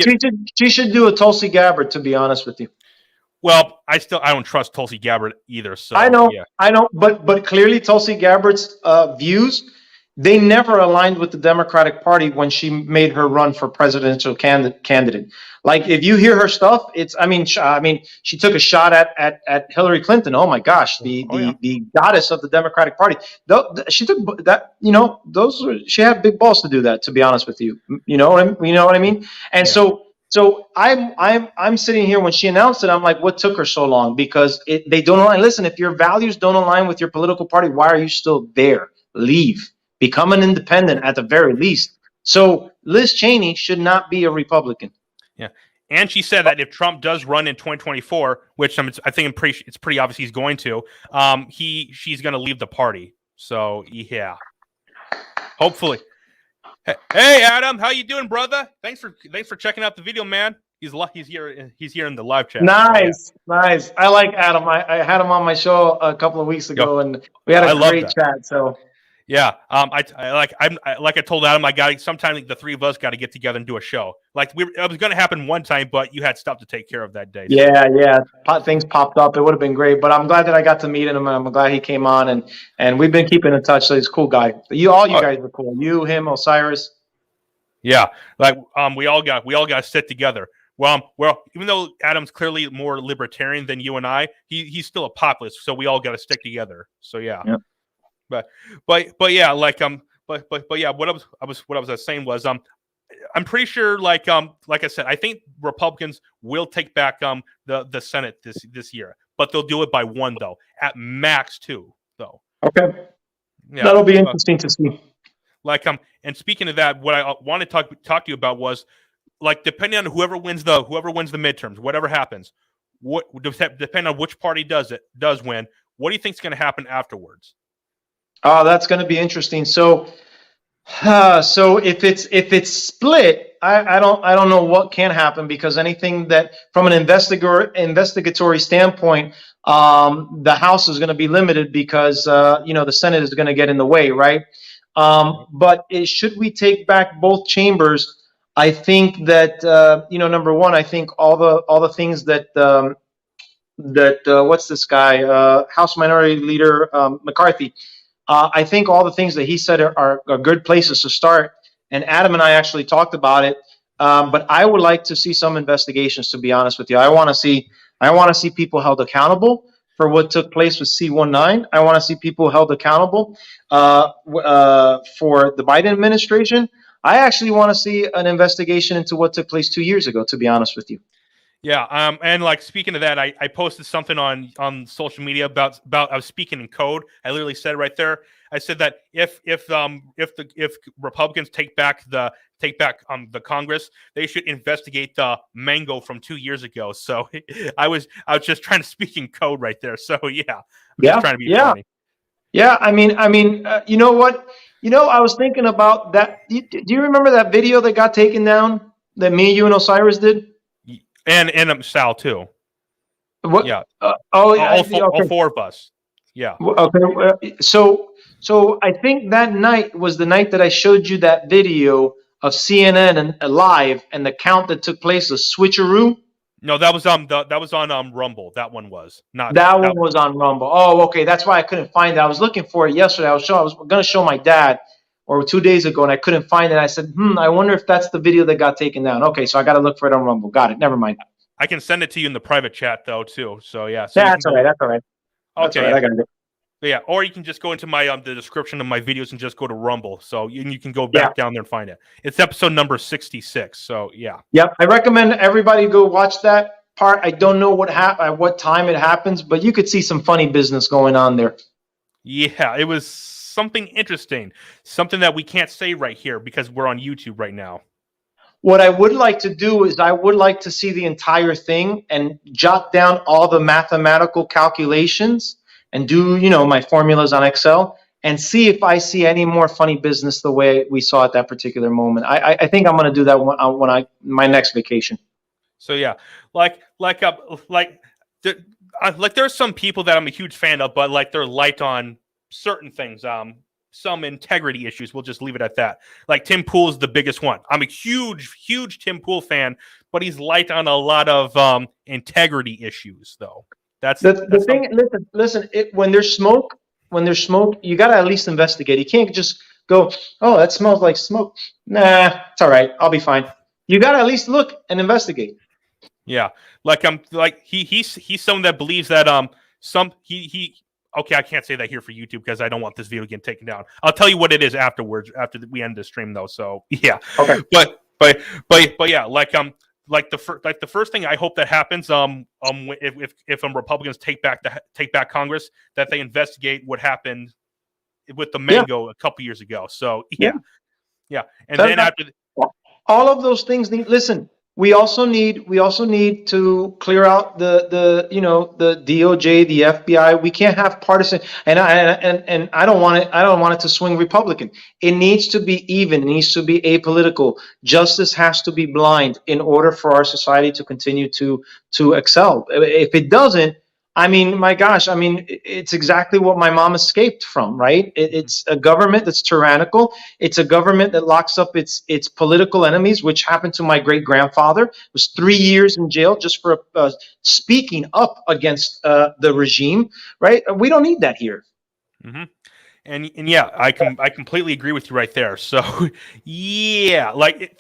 She should do a Tulsi Gabbard, to be honest with you. Well, I don't trust Tulsi Gabbard either. So I know, but clearly Tulsi Gabbard's views, they never aligned with the Democratic Party when she made her run for presidential candidate. Like if you hear her stuff, I mean, she took a shot at Hillary Clinton. Oh my gosh, the goddess of the Democratic Party. She took that. She had big balls to do that. To be honest with you, you know what I mean. And so I'm sitting here when she announced it. I'm like, what took her so long? Because they don't align. Listen, if your values don't align with your political party, why are you still there? Leave. Become an independent at the very least. So Liz Cheney should not be a Republican. Yeah, and she said that if Trump does run in 2024, which I think it's pretty obvious he's going to, she's going to leave the party. So yeah, hopefully. Hey Adam, how you doing, brother? Thanks for checking out the video, man. He's here in the live chat. Nice. I like Adam. I had him on my show a couple of weeks ago, and we had a great chat. So yeah, I told Adam, sometime the three of us got to get together and do a show. Like it was going to happen one time, but you had stuff to take care of that day. So. Yeah, things popped up. It would have been great, but I'm glad that I got to meet him, and I'm glad he came on, and we've been keeping in touch. So he's a cool guy. All you guys are cool. You, him, Osiris. Yeah, like we all got to sit together. Well, even though Adam's clearly more libertarian than you and I, he's still a populist, so we all got to stick together. So yeah. Yep. But yeah, like but yeah, what I was saying was I'm pretty sure like I said, I think Republicans will take back the Senate this year, but they'll do it by one though, at max 2 though. Okay. Yeah, that'll be interesting to see. Like and speaking of that, what I want to talk to you about was like depending on whoever wins the midterms, whatever happens, depending on which party does win, what do you think is going to happen afterwards? Oh, that's going to be interesting. So if it's split, I don't know what can happen, because anything that from an investigatory standpoint, the House is going to be limited because the Senate is going to get in the way, right? But should we take back both chambers? I think that number one, I think all the things that what's this guy, House Minority Leader McCarthy. I think all the things that he said are good places to start. And Adam and I actually talked about it. But I would like to see some investigations, to be honest with you. I want to see people held accountable for what took place with C-19. I want to see people held accountable for the Biden administration. I actually want to see an investigation into what took place 2 years ago, to be honest with you. Yeah, and like speaking of that, I posted something on social media about I was speaking in code. I literally said right there. I said that if Republicans take back the Congress, they should investigate the mango from 2 years ago. So I was just trying to speak in code right there. So yeah, just trying to be funny. Yeah, I mean, you know what? I was thinking about that. Do you remember that video that got taken down that me, you, and Osiris did? And Sal too. What? Yeah. All 4 of us. Yeah. Okay. So I think that night was the night that I showed you that video of CNN and live and the count that took place, the switcheroo. No, that was on Rumble. That one was not. That one was on Rumble. Oh, okay. That's why I couldn't find it. I was looking for it yesterday. I was going to show my dad, or 2 days ago, and I couldn't find it. I said, I wonder if that's the video that got taken down. Okay, so I got to look for it on Rumble. Got it. Never mind. I can send it to you in the private chat, though, too. So, yeah. So that's all right. That's all right. Okay. Right. I got it. Yeah, or you can just go into my the description of my videos and just go to Rumble. So you can go back down there and find it. It's episode number 66. So, yeah. Yep. I recommend everybody go watch that part. I don't know at what time it happens, but you could see some funny business going on there. Yeah, it was something interesting, something that we can't say right here because we're on YouTube right now. What I would like to do is I would like to see the entire thing and jot down all the mathematical calculations and do, my formulas on Excel and see if I see any more funny business the way we saw at that particular moment. I think I'm going to do that when my next vacation. So yeah, there are some people that I'm a huge fan of, but like they're light on certain things, some integrity issues. We'll just leave it at that. Like Tim Pool is the biggest one. I'm a huge Tim Pool fan, but he's light on a lot of integrity issues, though. That's The thing. Listen. When there's smoke, you got to at least investigate. You can't just go, "Oh, that smells like smoke." Nah, it's all right. I'll be fine. You got to at least look and investigate. Yeah, like he's someone that believes that he okay, I can't say that here for YouTube because I don't want this video getting taken down. I'll tell you what it is afterwards after we end the stream though. So yeah, okay. But yeah, like the first thing I hope that happens if Republicans take back Congress, that they investigate what happened with the mango a couple years ago. So yeah, and then after. All of those things need. Listen, we also need to clear out the DOJ, the FBI. We can't have partisan, and I don't want it to swing Republican. It needs to be even. It needs to be apolitical. Justice has to be blind in order for our society to continue to excel. If it doesn't, I mean, my gosh, I mean, it's exactly what my mom escaped from, right? It's a government that's tyrannical. It's a government that locks up its political enemies, which happened to my great grandfather. Was 3 years in jail just for speaking up against the regime, right? We don't need that here. Mm-hmm. And yeah, I completely agree with you right there. So yeah, like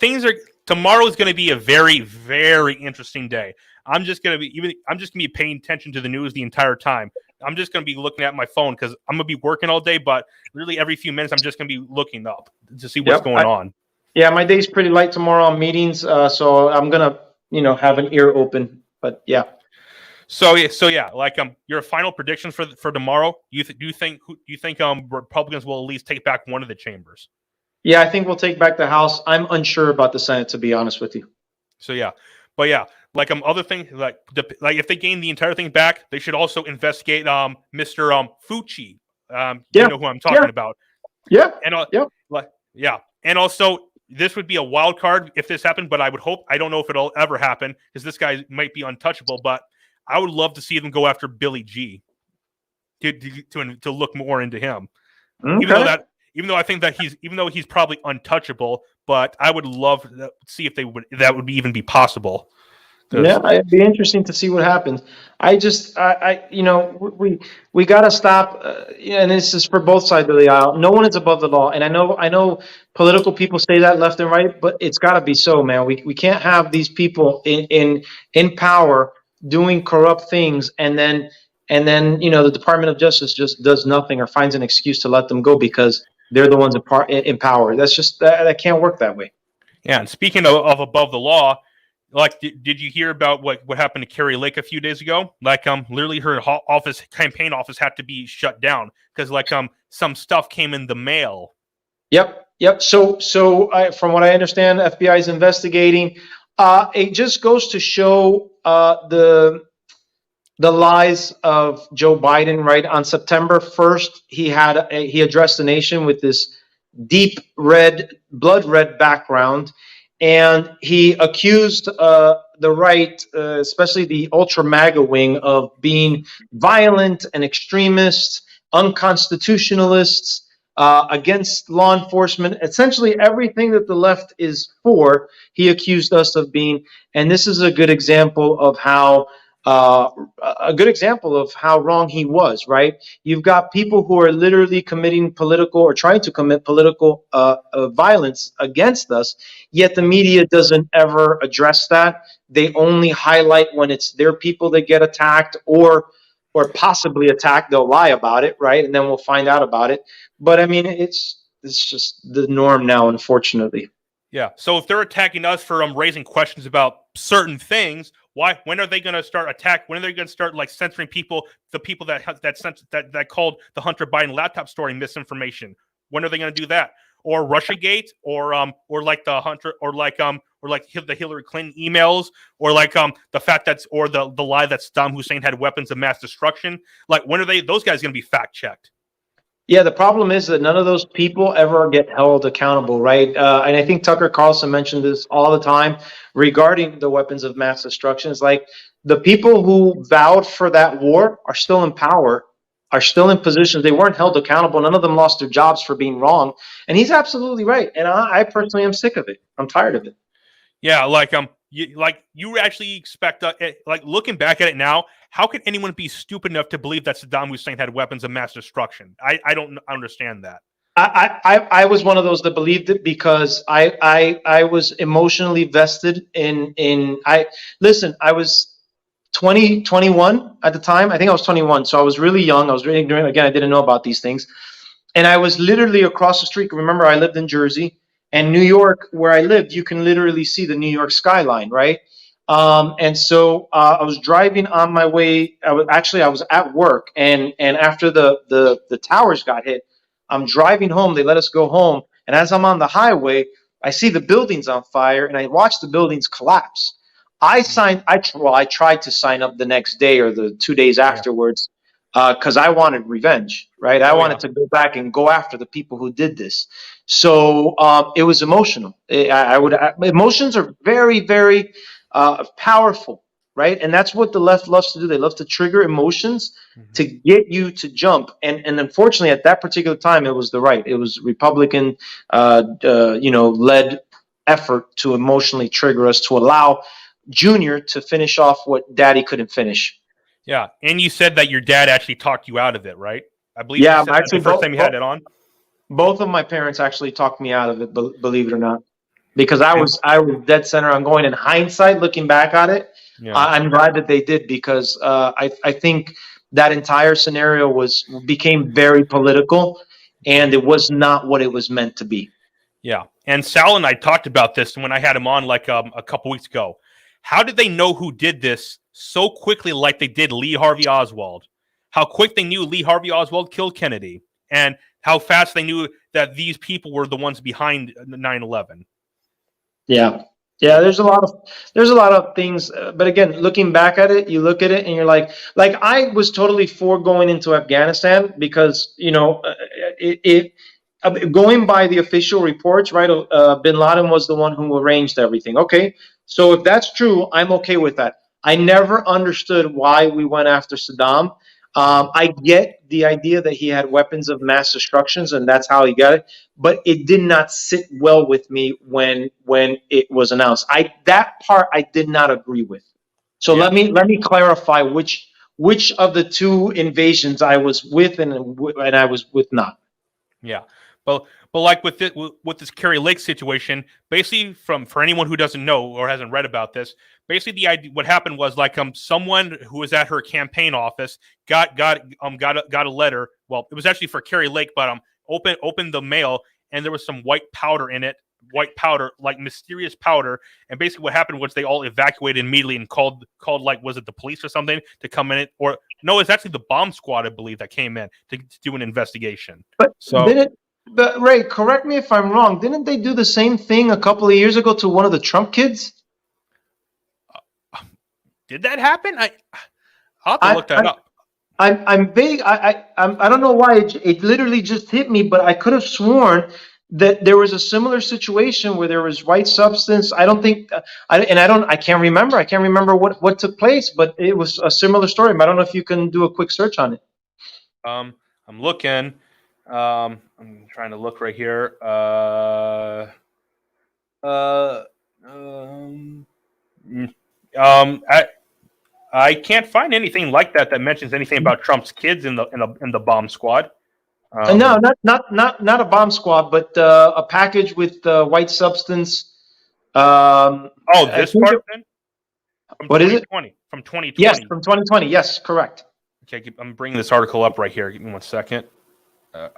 tomorrow is going to be a very, very interesting day. I'm just gonna be paying attention to the news the entire time. I'm just gonna be looking at my phone because I'm gonna be working all day, but really every few minutes I'm just gonna be looking up to see what's going on. Yeah, my day's pretty light tomorrow on meetings, so I'm gonna have an ear open. But yeah. So yeah, like your final prediction for tomorrow. Do you think Republicans will at least take back one of the chambers? Yeah, I think we'll take back the House. I'm unsure about the Senate, to be honest with you. So yeah, but yeah. Like other thing, like if they gain the entire thing back, they should also investigate Mr. Fucci. You know who I'm talking about. Yeah. And also this would be a wild card if this happened, but I don't know if it'll ever happen because this guy might be untouchable. But I would love to see them go after Billy G. To look more into him, okay. even though I think that he's probably untouchable, but I would love to see if that would even be possible. Yeah, it'd be interesting to see what happens. We got to stop. And this is for both sides of the aisle. No one is above the law, and I know political people say that left and right, but it's got to be so, man. We can't have these people in power doing corrupt things, and then the Department of Justice just does nothing or finds an excuse to let them go because they're the ones in power. That's just that can't work that way. Yeah, and speaking of above the law. Like, did you hear about what happened to Carrie Lake a few days ago? Like, literally her campaign office had to be shut down because some stuff came in the mail. Yep. So from what I understand, FBI is investigating. It just goes to show the lies of Joe Biden. Right, on September 1st, he addressed the nation with this deep blood red background. And he accused the right, especially the ultra MAGA wing, of being violent and extremist, unconstitutionalists, against law enforcement. Essentially, everything that the left is for, he accused us of being. And this is a good example of how wrong he was, right? You've got people who are literally committing political or trying to commit political violence against us, yet the media doesn't ever address that. They only highlight when it's their people that get attacked or possibly attacked. They'll lie about it, right? And then we'll find out about it. But I mean, it's just the norm now, unfortunately. Yeah. So if they're attacking us for raising questions about certain things, when are they going to start when are they going to start like censoring the people that called the Hunter Biden laptop story misinformation? When are they going to do that? Or Russiagate, or like the Hunter, or like the Hillary Clinton emails, or like the fact or the lie that Saddam Hussein had weapons of mass destruction? Like, when are those guys going to be fact checked? Yeah, the problem is that none of those people ever get held accountable, right? And I think Tucker Carlson mentioned this all the time regarding the weapons of mass destruction. It's like the people who vowed for that war are still in power. are still in positions. They weren't held accountable. None of them lost their jobs for being wrong. And he's absolutely right. And I personally am sick of it. I'm tired of it. Yeah, you actually expect like looking back at it now, how can anyone be stupid enough to believe that Saddam Hussein had weapons of mass destruction? I don't understand that. I was one of those that believed it because I was emotionally vested in I listen, I was 21 at the time. I think I was 21. So I was really young. I was really ignorant. Again, I didn't know about these things. And I was literally across the street. Remember, I lived in Jersey and New York, where I lived, you can literally see the New York skyline, right? And so I was driving on my way. I was at work, and after the towers got hit, I'm driving home. They let us go home, and as I'm on the highway, I see the buildings on fire, and I watch the buildings collapse. I tried to sign up the next day or the 2 days Yeah. afterwards because I wanted revenge, right? I Oh, wanted yeah. to go back and go after the people who did this. So it was emotional. Emotions are very, very powerful, right? And that's what the left loves to do. They love to trigger emotions Mhm. to get you to jump. And unfortunately, at that particular time, it was the right. It was Republican, led effort to emotionally trigger us to allow Junior to finish off what Daddy couldn't finish. Yeah, and you said that your dad actually talked you out of it, right? I believe you Yeah, said that the actually, first time you had it on. both of my parents actually talked me out of it, believe it or not, because And I was dead center on going. In hindsight, looking back at it, yeah, I'm glad that they did because I think that entire scenario became very political, and it was not what it was meant to be. yeah. And Sal and I talked about this when I had him on like a couple weeks ago. How did they know who did this so quickly, like they did Lee Harvey Oswald? How quick they knew Lee Harvey Oswald killed Kennedy, and how fast they knew that these people were the ones behind 9/11. Yeah. Yeah, Yeah, there's a lot of things, but again, looking back at it, you look at it and you're like I was totally for going into Afghanistan because going by the official reports, right? Bin Laden was the one who arranged everything. Okay, so if that's true, I'm okay with that. I never understood why we went after Saddam. I get the idea that he had weapons of mass destructions, and that's how he got it. But it did not sit well with me when it was announced. That part I did not agree with. So yeah. let me clarify which of the two invasions I was with and I was with not. Yeah, but like with this Kerry Lake situation, basically for anyone who doesn't know or hasn't read about this, basically the idea what happened was like someone who was at her campaign office got a letter. Well, it was actually for Kerry Lake, but opened the mail and there was some white powder in it. White powder, like mysterious powder, and basically what happened was they all evacuated immediately and called like was it the police or something to come in it or no, it's actually the bomb squad I believe that came in to do an investigation. But So didn't but Ray, correct me if I'm wrong. Didn't they do the same thing a couple of years ago to one of the Trump kids? did that happen? I'll have to I, look that up. I'm vague. I don't know why it literally just hit me, but I could have sworn that there was a similar situation where there was white substance. I don't think I can't remember. I can't remember what took place, but it was a similar story. I don't know if you can do a quick search on it. I'm looking. I'm trying to look right here. Uh, um, mm, I can't find anything like that mentions anything about Trump's kids in the bomb squad. No, not a bomb squad, but a package with white substance. Oh, I this think part then from what is it? 2020. From Yes, 2020. from 2020. Yes, correct. Okay, I'm bringing this article up right here. Give me 1 second.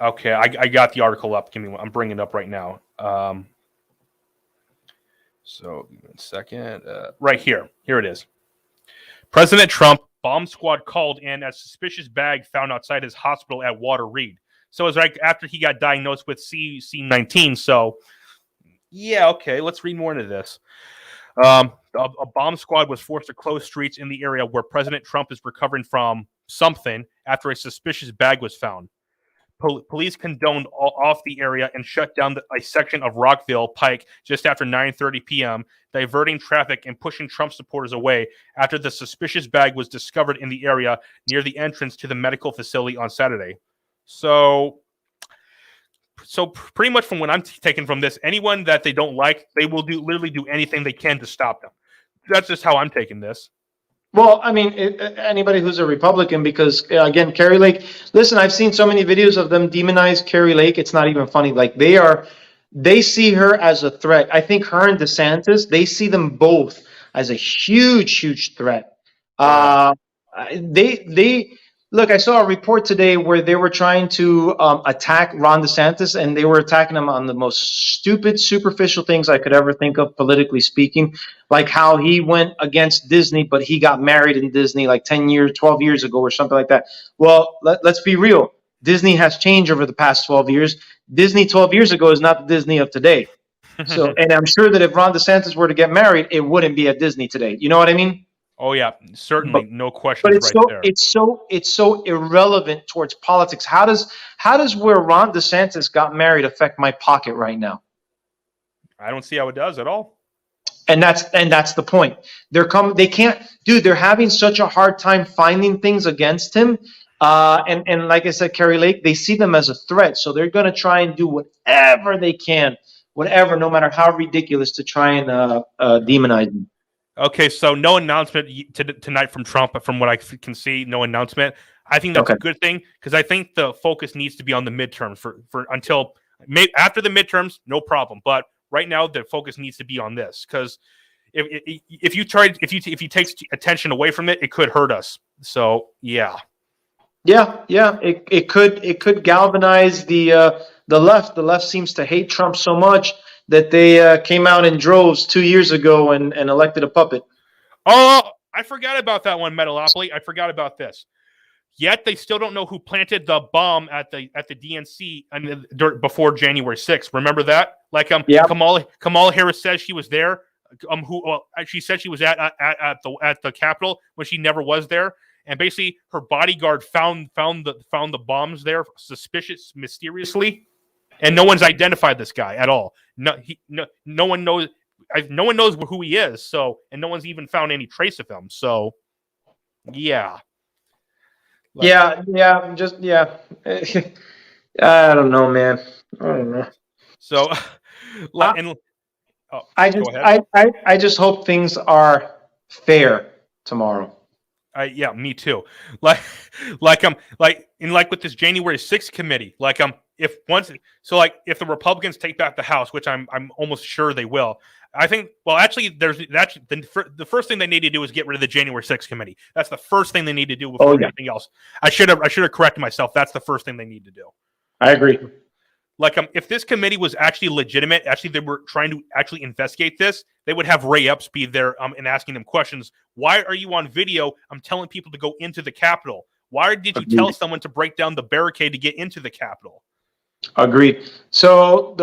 Okay, I got the article up. I'm bringing it up right now. So give me 1 second. Right here. Here it is. President Trump bomb squad called in as suspicious bag found outside his hospital at Walter Reed. So it was right after he got diagnosed with C19. So yeah, okay. Let's read more into this. A bomb squad was forced to close streets in the area where President Trump is recovering from something after a suspicious bag was found. police condoned off the area and shut down a section of Rockville Pike just after 9:30 p.m., diverting traffic and pushing Trump supporters away after the suspicious bag was discovered in the area near the entrance to the medical facility on Saturday. So pretty much from what I'm taking from this, anyone that they don't like, they will literally do anything they can to stop them. That's just how I'm taking this. Well, I mean, anybody who's a Republican, because again, Carrie Lake. Listen, I've seen so many videos of them demonize Carrie Lake. It's not even funny. Like they see her as a threat. I think her and DeSantis, they see them both as a huge, huge threat. They look. I saw a report today where they were trying to attack Ron DeSantis, and they were attacking him on the most stupid, superficial things I could ever think of, politically speaking, like how he went against Disney, but he got married in Disney like 10 years, 12 years ago, or something like that. Well, let's be real. Disney has changed over the past 12 years. Disney 12 years ago is not the Disney of today. So, and I'm sure that if Ron DeSantis were to get married, it wouldn't be at Disney today. You know what I mean? Oh yeah, certainly, no question. But it's so irrelevant towards politics. How does where Ron DeSantis got married affect my pocket right now? I don't see how it does at all. And that's the point. They can't, dude. They're having such a hard time finding things against him. And like I said, Carrie Lake, they see them as a threat, so they're gonna try and do whatever they can, no matter how ridiculous, to try and demonize him. Okay, so no announcement tonight from Trump, from what I can see, no announcement. I think that's a good thing, because I think the focus needs to be on the midterms for until after the midterms, no problem. But right now, the focus needs to be on this, because if you take attention away from it, it could hurt us. So yeah. It could galvanize the left. The left seems to hate Trump so much that they came out in droves 2 years ago and elected a puppet. Oh, I forgot about that one, Metalopoly. I forgot about this. Yet they still don't know who planted the bomb at the DNC before January 6th. Remember that? Like Kamala Harris says she was there. She said she was at the Capitol when she never was there. And basically, her bodyguard found the bombs there mysteriously, and no one's identified this guy at all. No one knows. No one knows who he is. So, and no one's even found any trace of him. So, yeah. I don't know, man. I don't know. So, I just hope things are fair tomorrow. Yeah, me too. Like with this January 6th committee, if the Republicans take back the House, which I'm almost sure they will, I think. Well, actually, the first thing they need to do is get rid of the January 6th committee. That's the first thing they need to do before anything else. I should have corrected myself. That's the first thing they need to do. I agree. If this committee was actually legitimate, they were trying to actually investigate this, they would have Ray Epps be there and asking them questions. Why are you on video? I'm telling people to go into the Capitol. Why did you tell someone to break down the barricade to get into the Capitol? Agreed. So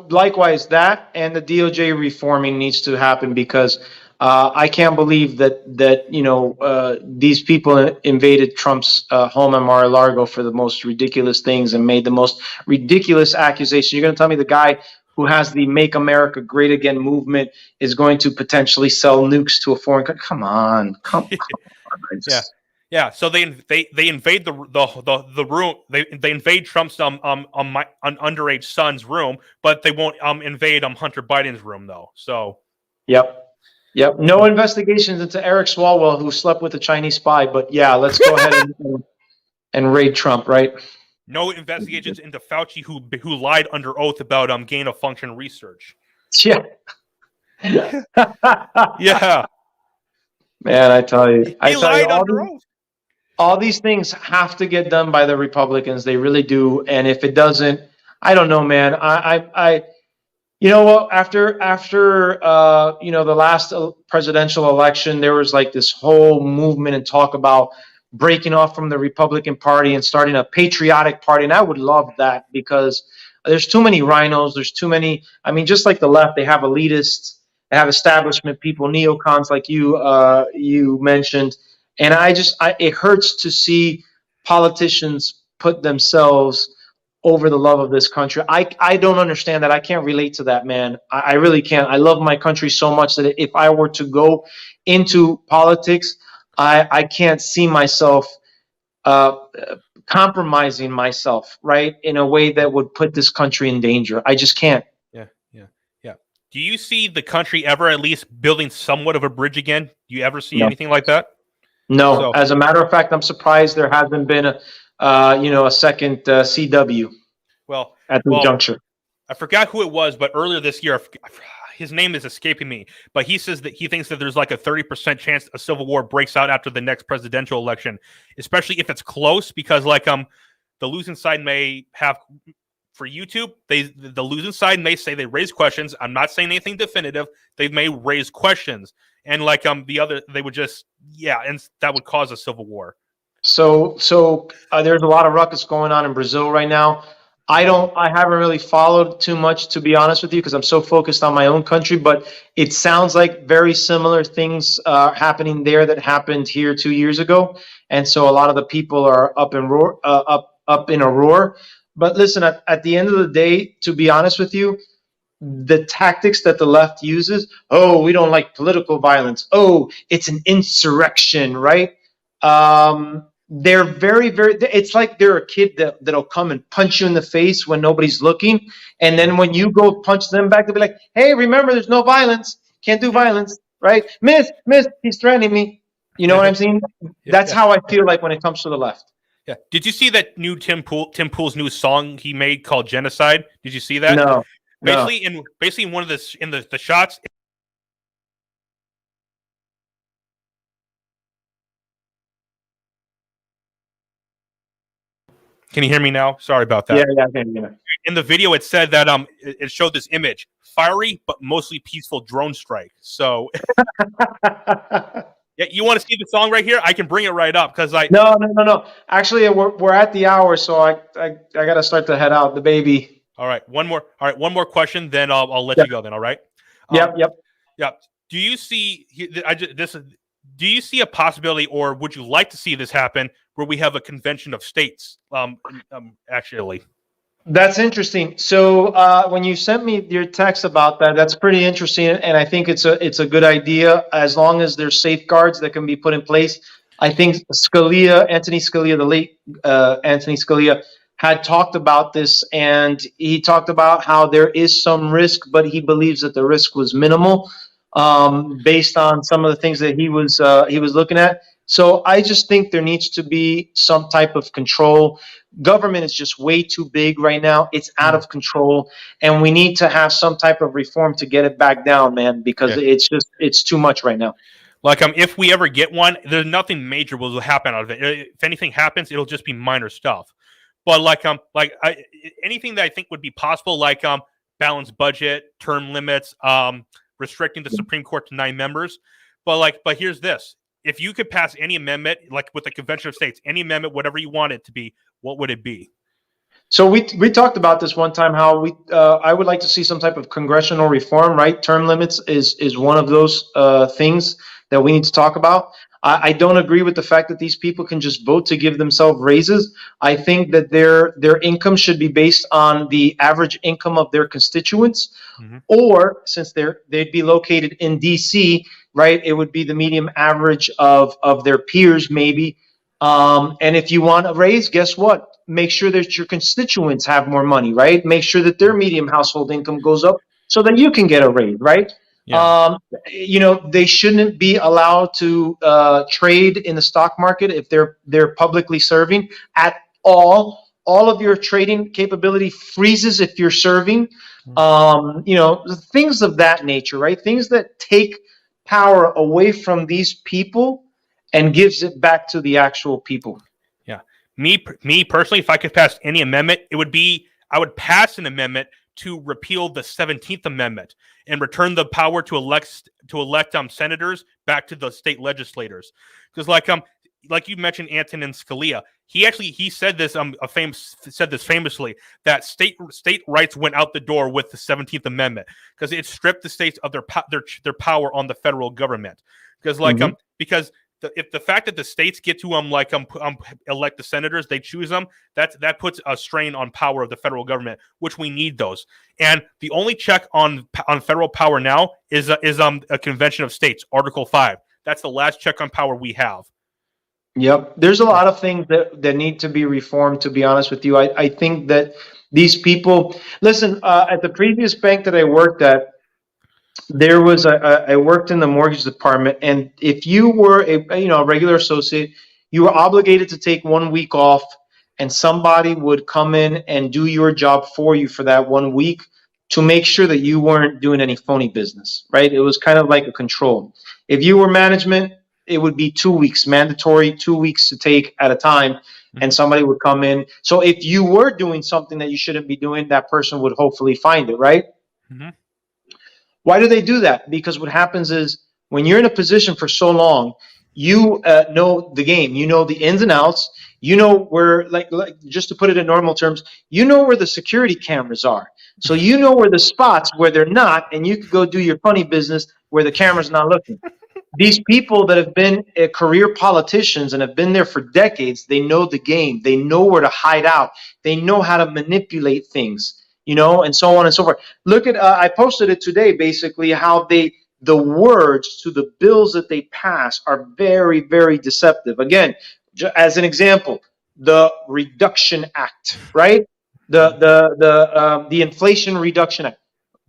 likewise, that and the DOJ reforming needs to happen, because I can't believe that these people invaded Trump's home in Mar-a-Lago for the most ridiculous things and made the most ridiculous accusations. You're going to tell me the guy who has the Make America Great Again movement is going to potentially sell nukes to a foreign country? Come on. Yeah. So they invade the room. They invade Trump's underage son's room, but they won't invade Hunter Biden's room though. So. Yep. No investigations into Eric Swalwell, who slept with a Chinese spy. But yeah, let's go ahead and raid Trump, right? No investigations into Fauci, who lied under oath about gain of function research. Yeah. Yeah. Man, I tell you, he lied under oath. All these things have to get done by the Republicans. They really do. And if it doesn't, I don't know, man. You know what? After the last presidential election, there was like this whole movement and talk about breaking off from the Republican Party and starting a patriotic party. And I would love that, because there's too many rhinos. There's too many. I mean, just like the left, they have elitists, they have establishment people, neocons like you mentioned. And it hurts to see politicians put themselves over the love of this country. I don't understand that. I can't relate to that, man. I really can't. I love my country so much that if I were to go into politics, I can't see myself uh, compromising myself, right, in a way that would put this country in danger. I just can't. Yeah, yeah, yeah. Do you see the country ever at least building somewhat of a bridge again? Do you ever see No, anything like that? no. So, As a matter of fact, I'm surprised there hasn't been a second CW well, at this well, juncture. I forgot who it was, but earlier this year, his name is escaping me. But he says that he thinks that there's like a 30% chance a civil war breaks out after the next presidential election, especially if it's close, because the losing side may have for YouTube. The losing side may say they raise questions. I'm not saying anything definitive. They may raise questions, and the other, they would just and that would cause a civil war. So there's a lot of ruckus going on in Brazil right now. I haven't really followed too much, to be honest with you, because I'm so focused on my own country. But it sounds like very similar things happening there that happened here 2 years ago, and so a lot of the people are up in a roar. But listen, at the end of the day, to be honest with you, the tactics that the left uses, oh, we don't like political violence, oh, it's an insurrection, right? They're very, it's like they're a kid that'll come and punch you in the face when nobody's looking, and then when you go punch them back, they'll be like, hey, remember, there's no violence, can't do violence, right? Miss, he's threatening me. You know what I'm saying? That's how I feel like when it comes to the left. Yeah. Did you see that new Tim Pool's new song he made called Genocide? Did you see that? No. Basically, in one of the shots. Can you hear me now? Sorry about that. Yeah. In the video, it said that it showed this image, fiery but mostly peaceful drone strike. So, yeah, you want to see the song right here? I can bring it right up because No. Actually, we're at the hour, so I gotta start to head out. The baby. All right, one more question, then I'll let you go. Then, all right. Yep. Do you see Do you see a possibility, or would you like to see this happen, where we have a convention of states? Actually, that's interesting. So when you sent me your text about that, that's pretty interesting, and I think it's a good idea as long as there's safeguards that can be put in place. I think Anthony Scalia, the late Anthony Scalia, had talked about this, and he talked about how there is some risk, but he believes that the risk was minimal, based on some of the things that he was looking at. So I just think there needs to be some type of control. Government is just way too big right now. It's out of control, and we need to have some type of reform to get it back down, man, because it's too much right now. If we ever get one, there's nothing major will happen out of it. If anything happens, it'll just be minor stuff. But anything that I think would be possible, balanced budget, term limits, restricting the Supreme Court to 9 members. But here's this: if you could pass any amendment, like with the Convention of States, any amendment, whatever you want it to be, what would it be? So we talked about this one time, how I would like to see some type of congressional reform, right? Term limits is one of those things that we need to talk about. I don't agree with the fact that these people can just vote to give themselves raises. I think that their income should be based on the average income of their constituents, or since they'd be located in DC, right? It would be the median average of their peers, maybe. And if you want a raise, guess what? Make sure that your constituents have more money, right? Make sure that their median household income goes up so that you can get a raise, right? Yeah. They shouldn't be allowed to trade in the stock market if they're publicly serving at all. All of your trading capability freezes if you're serving. Things of that nature, right? Things that take power away from these people and gives it back to the actual people. Yeah. Me personally, if I could pass any amendment, I would pass an amendment to repeal the 17th Amendment and return the power to elect senators back to the state legislators. Because like you mentioned, Antonin Scalia, he said this famously, that state rights went out the door with the 17th Amendment because it stripped the states of their power on the federal government. Because because if the fact that the states get to elect the senators, they choose them, that puts a strain on power of the federal government, which we need those. And the only check on federal power now is a convention of states, Article 5. That's the last check on power we have. Yep. There's a lot of things that need to be reformed, to be honest with you. I think that these people, listen, at the previous bank that I worked at, there was I worked in the mortgage department, and if you were a regular associate, you were obligated to take 1 week off, and somebody would come in and do your job for you for that 1 week to make sure that you weren't doing any phony business, right? It was kind of like a control. If you were management, it would be 2 weeks, mandatory 2 weeks to take at a time, and somebody would come in. So if you were doing something that you shouldn't be doing, that person would hopefully find it, right? Mm-hmm. Why do they do that? Because what happens is when you're in a position for so long, you know the game. You know the ins and outs. You know where, like just to put it in normal terms, you know where the security cameras are. So you know where the spots where they're not, and you could go do your funny business where the camera's not looking. These people that have been career politicians and have been there for decades, they know the game. They know where to hide out. They know how to manipulate things, and so on and so forth. Look at, I posted it today, basically, how the words to the bills that they pass are very, very deceptive. Again, as an example, the Reduction Act, right? The Inflation Reduction Act.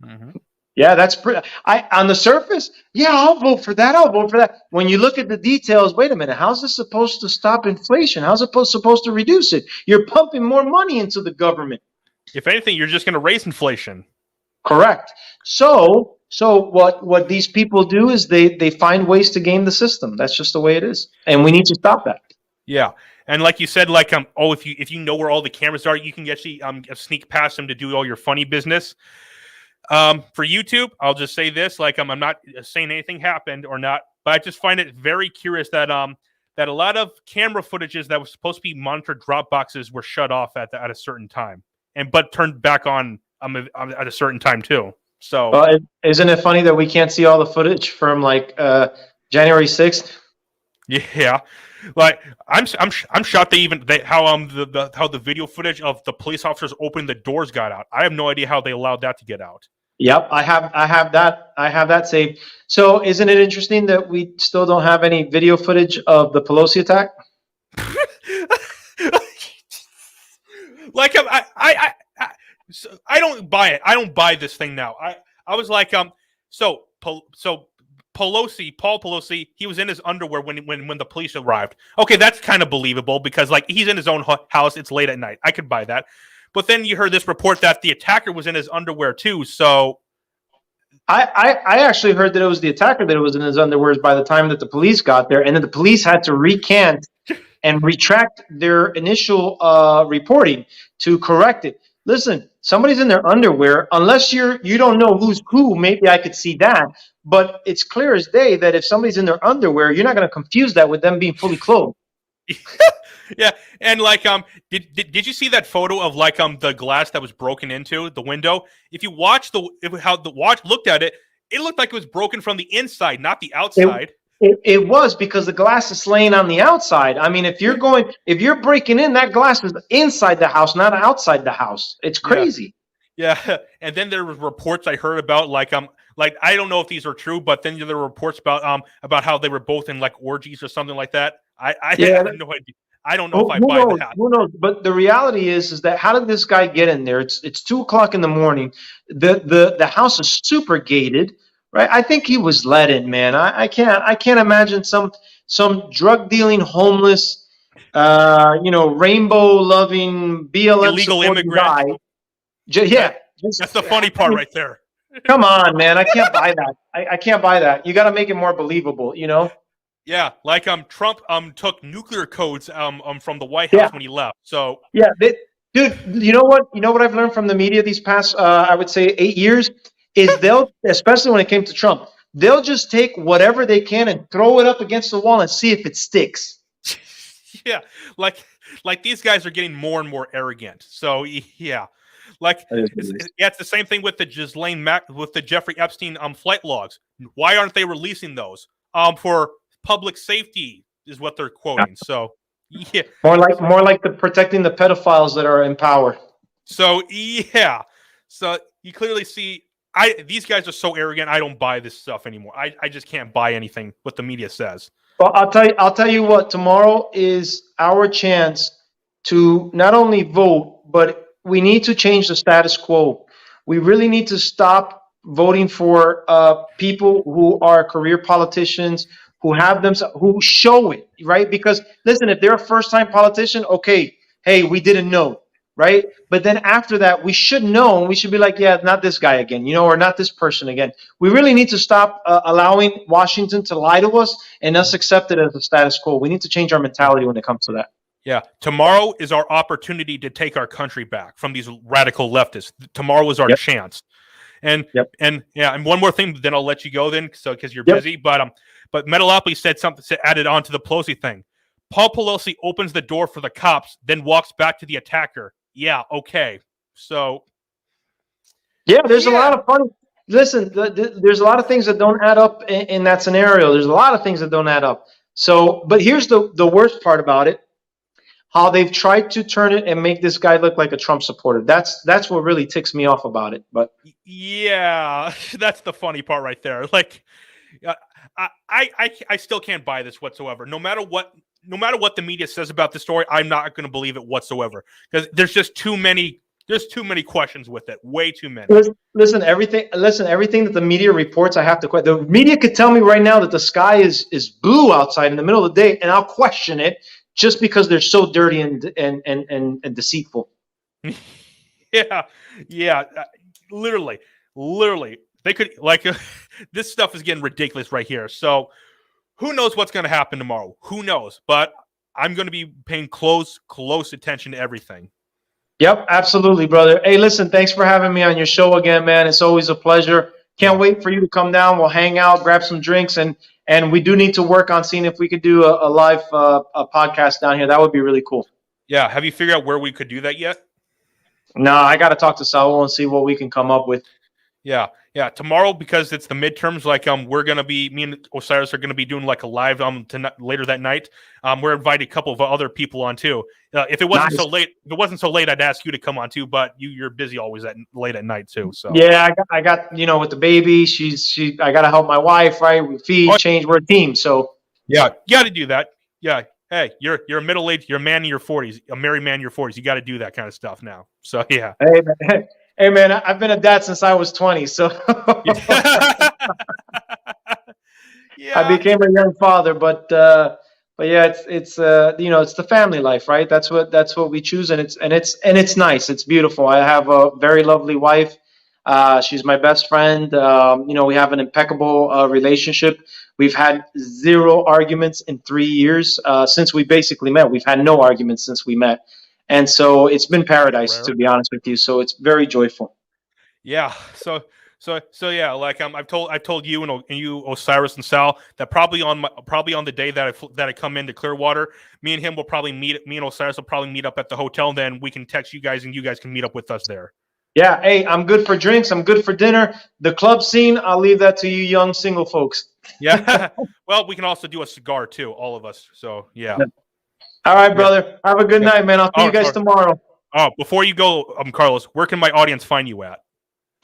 Mm-hmm. Yeah, that's pretty. On the surface, yeah, I'll vote for that. I'll vote for that. When you look at the details, wait a minute, how's this supposed to stop inflation? How's it supposed to reduce it? You're pumping more money into the government. If anything, you're just going to raise inflation. Correct. So what these people do is they find ways to game the system. That's just the way it is, and we need to stop that. Yeah, and like you said, if you know where all the cameras are, you can actually sneak past them to do all your funny business. For YouTube, I'll just say this: I'm not saying anything happened or not, but I just find it very curious that that a lot of camera footages that was supposed to be monitored drop boxes were shut off at a certain time, but turned back on at a certain time too. So, isn't it funny that we can't see all the footage from January 6th? Yeah, I'm shocked how the video footage of the police officers opening the doors got out. I have no idea how they allowed that to get out. Yep, I have that saved. So isn't it interesting that we still don't have any video footage of the Pelosi attack? I don't buy it. I don't buy this thing now. I was like, so Paul Pelosi, he was in his underwear when the police arrived. Okay, that's kind of believable because he's in his own house. It's late at night. I could buy that. But then you heard this report that the attacker was in his underwear too. So I actually heard that it was the attacker that was in his underwears by the time that the police got there, and then the police had to recant and retract their initial reporting to correct it. Listen, somebody's in their underwear. Unless you don't know who's who, maybe I could see that. But it's clear as day that if somebody's in their underwear, you're not going to confuse that with them being fully clothed. Yeah, and did you see that photo of the glass that was broken into the window? If you watch how the watch looked at it, it looked like it was broken from the inside, not the outside. It was because the glass is laying on the outside. I mean, if you're breaking in, that glass is inside the house, not outside the house. It's crazy. Yeah. And then there were reports I heard about I don't know if these are true, but then there were reports about how they were both in orgies or something like that. I have no idea. I don't know if I buy that. Who knows? But the reality is that how did this guy get in there? It's 2:00 in the morning. The house is super gated, right? I think he was let in, man. I can't imagine some drug dealing homeless, rainbow loving BLM illegal immigrant guy. That's the funny part right there. Come on, man. I can't buy that. I can't buy that. You got to make it more believable, Yeah, Trump took nuclear codes from the White House when he left. So dude, you know what? You know what I've learned from the media these past I would say 8 years is especially when it came to Trump, they'll just take whatever they can and throw it up against the wall and see if it sticks. Yeah, these guys are getting more and more arrogant. So yeah. It's the same thing with the with the Jeffrey Epstein flight logs. Why aren't they releasing those? For public safety, is what they're quoting. So yeah, More like the protecting the pedophiles that are in power. so yeah, so you clearly see. These guys are so arrogant. I don't buy this stuff anymore. I just can't buy anything what the media says. Well, I'll tell you what. Tomorrow is our chance to not only vote, but we need to change the status quo. We really need to stop voting for people who are career politicians who have them who show it, right? Because listen, if they're a first-time politician, okay, hey, we didn't know, right? But then after that, we should know, and we should be like, yeah, not this guy again, or not this person again. We really need to stop allowing Washington to lie to us and us accept it as a status quo. We need to change our mentality when it comes to that. Yeah, tomorrow is our opportunity to take our country back from these radical leftists. Tomorrow is our chance. And and one more thing, then I'll let you go then, so because you're busy. But Metalopoly said something, added on to the Pelosi thing. Paul Pelosi opens the door for the cops, then walks back to the attacker. Yeah, okay. So there's a lot of fun. Listen, there's a lot of things that don't add up in that scenario. There's a lot of things that don't add up. So, but here's the worst part about it. How they've tried to turn it and make this guy look like a Trump supporter. That's what really ticks me off about it. But yeah, that's the funny part right there. Like, I still can't buy this whatsoever. No matter what the media says about the story, I'm not going to believe it whatsoever because there's just too many. There's too many questions with it. Way too many. Listen, everything that the media reports, I have to question. The media could tell me right now that the sky is blue outside in the middle of the day, and I'll question it. Just because they're so dirty and deceitful. Yeah, literally, they could this stuff is getting ridiculous right here. So, who knows what's going to happen tomorrow? Who knows? But I'm going to be paying close attention to everything. Yep, absolutely, brother. Hey, listen, thanks for having me on your show again, man. It's always a pleasure. Can't wait for you to come down. We'll hang out, grab some drinks, and we do need to work on seeing if we could do a live a podcast down here. That would be really cool. Yeah. Have you figured out where we could do that yet? No, I got to talk to Saul and see what we can come up with. Yeah. Tomorrow, because it's the midterms, we're gonna be, me and Osiris are gonna be doing like a live later that night. We're inviting a couple of other people on too. If it wasn't so late, I'd ask you to come on too. But you're busy always late at night too. So yeah, I got with the baby. I got to help my wife, right? We feed, change. We're a team, so yeah, you got to do that. Yeah. Hey, you're a middle-aged, you're a man in your 40s, a married man in your 40s. You got to do that kind of stuff now. So yeah. Hey man, I've been a dad since I was 20, so yeah. I became a young father, but yeah, it's it's the family life, right? That's what we choose, and it's nice. It's beautiful. I have a very lovely wife. She's my best friend. We have an impeccable relationship. We've had 0 arguments in 3 years since we basically met. We've had no arguments since we met. And so it's been paradise, to be honest with you. So it's very joyful. Yeah. So yeah. I've told you and you, Osiris and Sal, that probably on the day that I come into Clearwater, me and Osiris will probably meet up at the hotel. And then we can text you guys, and you guys can meet up with us there. Yeah. Hey, I'm good for drinks. I'm good for dinner. The club scene, I'll leave that to you young single folks. Yeah. Well, we can also do a cigar too, all of us. So yeah. All right, brother. Have a good night, man. I'll see you guys tomorrow. Oh, before you go, Carlos, where can my audience find you at?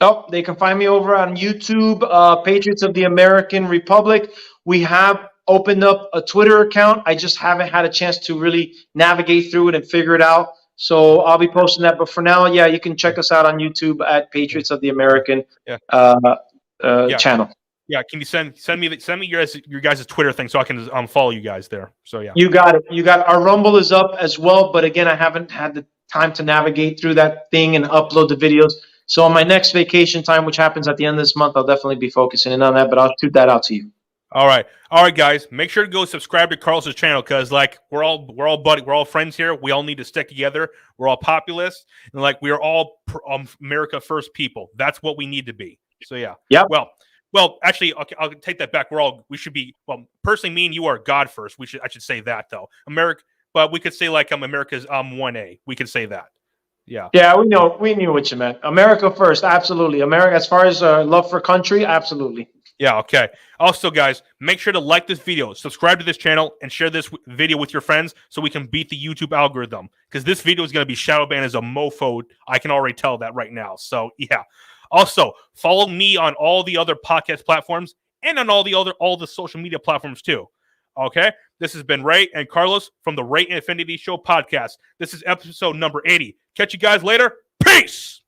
Oh, they can find me over on YouTube, Patriots of the American Republic. We have opened up a Twitter account. I just haven't had a chance to really navigate through it and figure it out. So I'll be posting that. But for now, yeah, you can check us out on YouTube at Patriots of the American channel. Yeah, can you send me your guys' Twitter thing so I can follow you guys there? So yeah, you got it. Our Rumble is up as well, but again, I haven't had the time to navigate through that thing and upload the videos. So on my next vacation time, which happens at the end of this month, I'll definitely be focusing in on that. But I'll shoot that out to you. All right, guys. Make sure to go subscribe to Carlos's channel because we're all buddy, we're all friends here. We all need to stick together. We're all populist and we are all America first people. That's what we need to be. So yeah. Yeah. Well, actually, okay, I'll take that back. We should be, personally, me and you are God first. I should say that though. But we could say America's 1A. We could say that. Yeah. Yeah, we knew what you meant. America first, absolutely. America, as far as love for country, absolutely. Yeah, okay. Also, guys, make sure to like this video, subscribe to this channel, and share this video with your friends so we can beat the YouTube algorithm. Because this video is going to be shadow banned as a mofo. I can already tell that right now. So, yeah. Also, follow me on all the other podcast platforms and on all the social media platforms too. Okay? This has been Ray and Carlos from the Ray Infinity Show podcast. This is episode number 80. Catch you guys later. Peace!